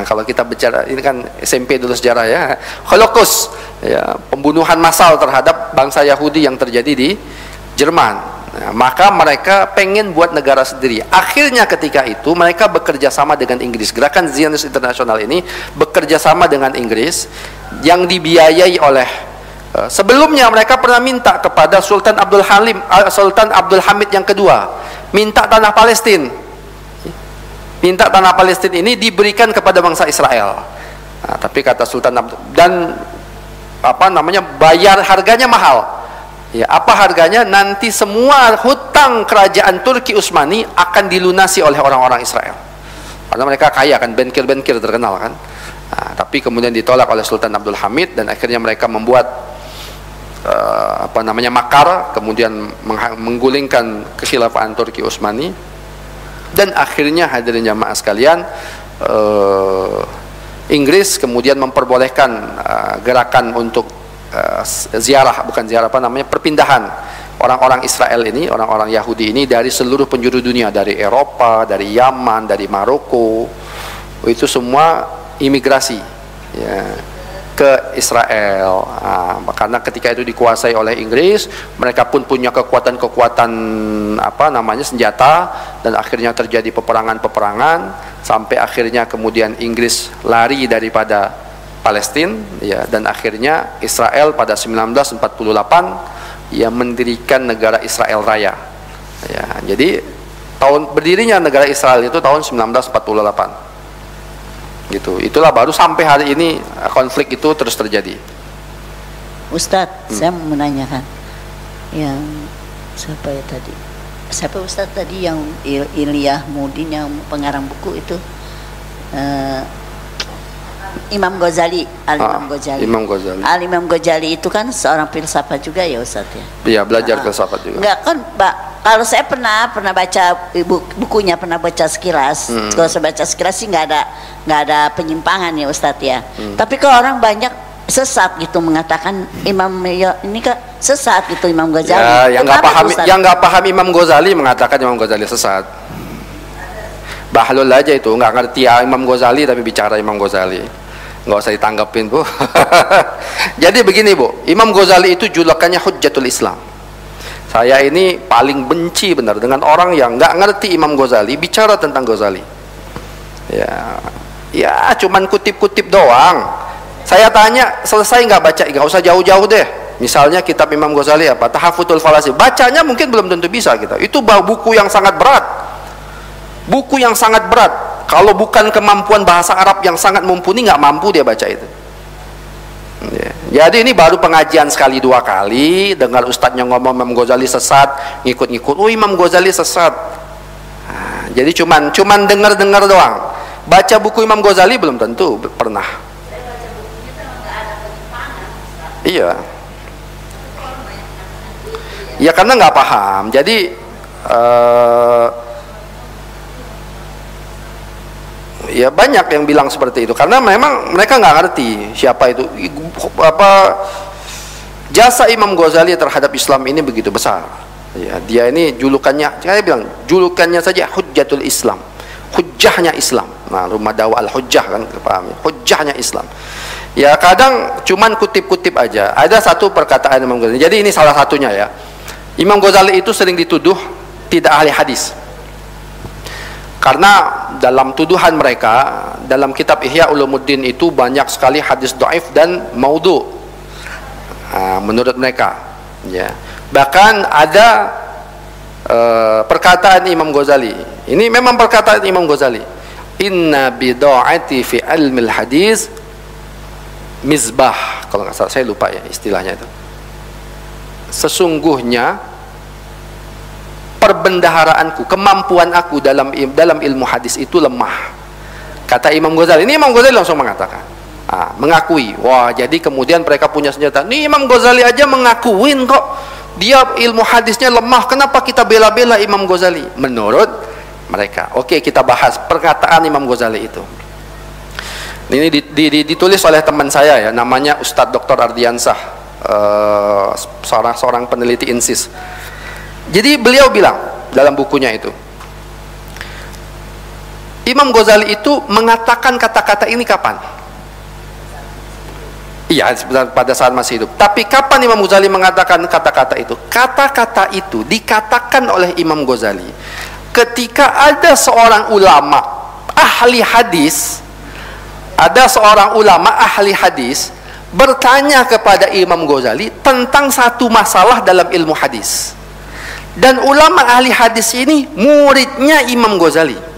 Kalau kita bicara ini kan SMP dulu sejarah ya, Holocaust ya, pembunuhan massal terhadap bangsa Yahudi yang terjadi di Jerman. Maka mereka pengen buat negara sendiri. Akhirnya ketika itu mereka bekerja sama dengan Inggris. Gerakan Zionis Internasional ini bekerja sama dengan Inggris yang dibiayai oleh sebelumnya mereka pernah minta kepada Sultan Abdul Hamid yang kedua, minta tanah Palestina. Minta tanah Palestina ini diberikan kepada bangsa Israel. Tapi kata Sultan Abdul, dan apa namanya, bayar harganya mahal. Ya, apa harganya? Nanti semua hutang kerajaan Turki Utsmani akan dilunasi oleh orang-orang Israel. Karena mereka kaya kan, bankir-bankir terkenal kan. Tapi kemudian ditolak oleh Sultan Abdul Hamid, dan akhirnya mereka membuat apa namanya, makar, kemudian menggulingkan kekhilafan Turki Utsmani. Dan akhirnya hadirin jamaah sekalian, Inggris kemudian memperbolehkan gerakan untuk ziarah, bukan ziarah, apa namanya, perpindahan orang-orang Israel ini, orang-orang Yahudi ini dari seluruh penjuru dunia, dari Eropa, dari Yaman, dari Maroko, itu semua imigrasi ya, ke Israel. Karena ketika itu dikuasai oleh Inggris, mereka pun punya kekuatan-kekuatan apa namanya, senjata, dan akhirnya terjadi peperangan-peperangan sampai akhirnya kemudian Inggris lari daripada Palestina ya, dan akhirnya Israel pada 1948 ya mendirikan negara Israel Raya ya. Jadi tahun berdirinya negara Israel itu tahun 1948 gitu. Itulah baru sampai hari ini konflik itu terus terjadi. Ustadz, saya mau menanyakan yang siapa ya tadi? Siapa Ustadz tadi yang Ilyah Mudin yang pengarang buku itu? Imam Ghazali, Al-Imam Ghazali. Imam Ghazali. Al-Imam Ghazali itu kan seorang filsafat juga ya Ustaz ya? Iya, belajar filsafat juga. Enggak kan, Pak, kalau saya pernah baca bukunya, pernah baca sekilas. Kalau saya baca sekilas sih nggak ada penyimpangan ya Ustaz ya. Tapi kalau orang banyak sesat gitu mengatakan Imam ya, ini kan sesat gitu Imam Ghazali. Ya, yang nggak paham Imam Ghazali mengatakan Imam Ghazali sesat. Bahlul aja itu, nggak ngerti Imam Ghazali tapi bicara Imam Ghazali. Nggak usah ditanggapin, Bu. Jadi begini, Bu, Imam Ghazali itu julukannya Hujjatul Islam. Saya ini paling benci benar dengan orang yang nggak ngerti Imam Ghazali bicara tentang Ghazali. Ya cuman kutip-kutip doang. Saya tanya, selesai nggak baca? Nggak usah jauh-jauh deh. Misalnya kitab Imam Ghazali apa, Tahaffutul Falasi, bacanya mungkin belum tentu bisa kita. Itu buku yang sangat berat. Buku yang sangat berat. Kalau bukan kemampuan bahasa Arab yang sangat mumpuni, nggak mampu dia baca itu. Jadi ini baru pengajian sekali dua kali, dengar ustadznya ngomong Imam Ghazali sesat, ngikut-ngikut, oh Imam Ghazali sesat. Jadi cuman dengar-dengar doang. Baca buku Imam Ghazali belum tentu pernah. Iya. Ya karena nggak paham. Jadi ya banyak yang bilang seperti itu karena memang mereka nggak ngerti siapa itu, apa jasa Imam Ghazali terhadap Islam ini begitu besar ya. Dia ini julukannya, saya bilang julukannya saja Hujjatul Islam, hujjahnya Islam. Nah, rumah dakwah Al-Hujjah kan, paham ya? Hujjahnya Islam. Ya kadang cuman kutip-kutip aja. Ada satu perkataan Imam Ghazali, jadi ini salah satunya ya. Imam Ghazali itu sering dituduh tidak ahli hadis. Karena dalam tuduhan mereka dalam kitab Ihya Ulumuddin itu banyak sekali hadis dhaif dan maudhu menurut mereka ya. Bahkan ada perkataan Imam Ghazali, ini memang perkataan Imam Ghazali, inna bid'ati fi ilmil hadis mizbah, kalau nggak salah, saya lupa ya istilahnya itu. Sesungguhnya perbendaharaanku, kemampuan aku dalam ilmu hadis itu lemah, kata Imam Ghazali. Ini Imam Ghazali langsung mengatakan. Nah, mengakui. Wah, jadi kemudian mereka punya senjata. Nih Imam Ghazali aja mengakuin kok dia ilmu hadisnya lemah. Kenapa kita bela-bela Imam Ghazali? Menurut mereka. Oke, kita bahas perkataan Imam Ghazali itu. Ini ditulis oleh teman saya ya, namanya Ustadz Dr. Ardiansah, seorang peneliti INSIS. Jadi beliau bilang dalam bukunya itu, Imam Ghazali itu mengatakan kata-kata ini kapan? Iya, pada saat masih hidup. Tapi kapan Imam Ghazali mengatakan kata-kata itu? Kata-kata itu dikatakan oleh Imam Ghazali ketika ada seorang ulama ahli hadis, bertanya kepada Imam Ghazali tentang satu masalah dalam ilmu hadis. Dan ulama ahli hadis ini muridnya Imam Ghazali.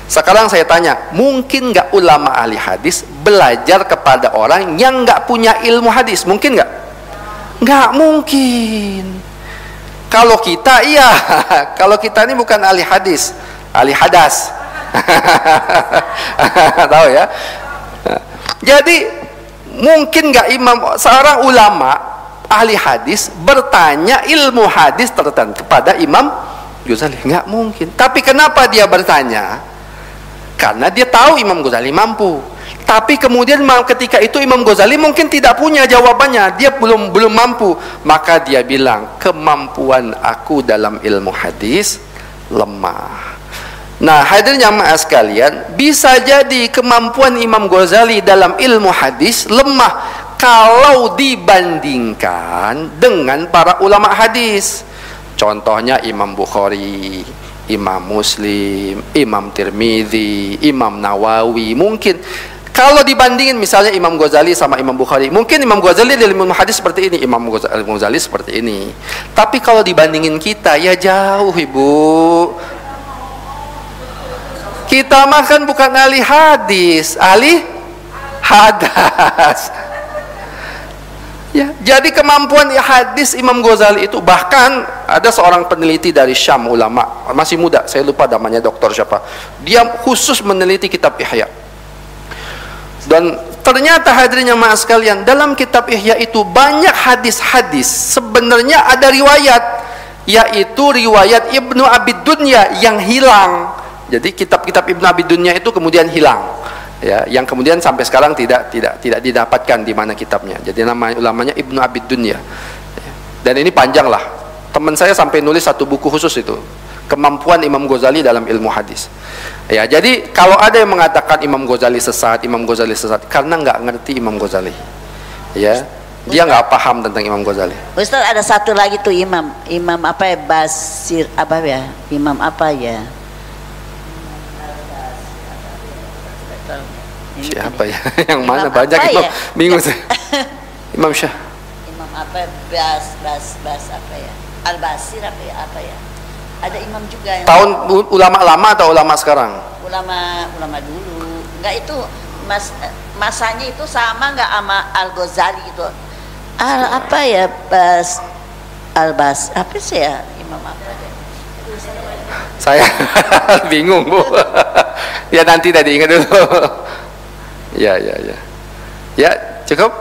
Sekarang saya tanya, mungkin nggak ulama ahli hadis belajar kepada orang yang nggak punya ilmu hadis? Mungkin nggak? Nggak mungkin. Kalau kita, iya. Kalau kita ini bukan ahli hadis, ahli hadas. Tahu ya? Jadi mungkin nggak seorang ulama ahli hadis bertanya ilmu hadis tertentu kepada Imam Ghazali? Nggak mungkin. Tapi kenapa dia bertanya? Karena dia tahu Imam Ghazali mampu. Tapi kemudian ketika itu Imam Ghazali mungkin tidak punya jawabannya, dia belum mampu. Maka dia bilang, kemampuan aku dalam ilmu hadis lemah. Nah, hadirin jamaah sekalian, bisa jadi kemampuan Imam Ghazali dalam ilmu hadis lemah kalau dibandingkan dengan para ulama hadis. Contohnya Imam Bukhari, Imam Muslim, Imam Tirmidzi, Imam Nawawi. Mungkin kalau dibandingin misalnya Imam Ghazali sama Imam Bukhari, mungkin Imam Ghazali dalam ilmu hadis seperti ini, Imam Ghazali seperti ini. Tapi kalau dibandingin kita, ya jauh, Ibu. Kita mah kan bukan ahli hadis, ahli hadas. Ya, jadi kemampuan hadis Imam Ghazali itu, bahkan ada seorang peneliti dari Syam, ulama masih muda, saya lupa namanya, dokter siapa. Dia khusus meneliti kitab Ihya. Dan ternyata hadirin jamaah sekalian, dalam kitab Ihya itu banyak hadis-hadis sebenarnya ada riwayat, yaitu riwayat Ibnu Abi Dunya yang hilang. Jadi kitab-kitab Ibnu Abi Dunya itu kemudian hilang, ya, yang kemudian sampai sekarang tidak didapatkan di mana kitabnya. Jadi nama ulamanya Ibnu Abi Dunya. Dan ini panjang lah. Teman saya sampai nulis satu buku khusus itu, kemampuan Imam Ghazali dalam ilmu hadis. Ya, jadi kalau ada yang mengatakan Imam Ghazali sesat, karena nggak ngerti Imam Ghazali. Ya, dia nggak paham tentang Imam Ghazali. Ustaz, ada satu lagi tuh imam apa ya, Basir apa ya, imam apa ya? Siapa ya? Yang mana? Banyak imam, ya? Bingung saya. Imam Syah. Imam apa? Bas apa ya? Al-Basir apa ya? Ada imam juga yang tahun ulama lama atau ulama sekarang? Ulama dulu. Enggak, itu masanya itu sama enggak sama Al-Ghazali itu? Apa ya? Al-Bas apa sih ya? Imam apa deh? Saya bingung, Bu. Ya nanti tadi ingat dulu. Ya, cukup.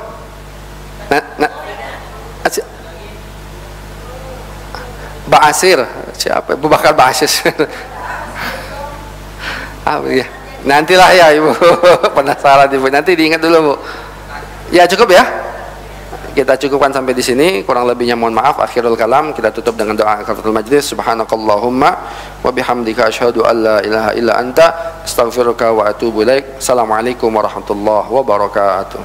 Ba'asir, siapa? Abu Bakar Ba'asir. Ya. Nantilah ya, Ibu. Penasaran Ibu. Nanti diingat dulu, Bu. Ya, cukup ya. Kita cukupkan sampai di sini, kurang lebihnya mohon maaf. Akhirul kalam, kita tutup dengan doa kafaratul majlis. Subhanakallahumma wa bihamdika asyhadu an la ilaha illa anta astaghfiruka wa atubu ilaik. Assalamualaikum warahmatullahi wabarakatuh.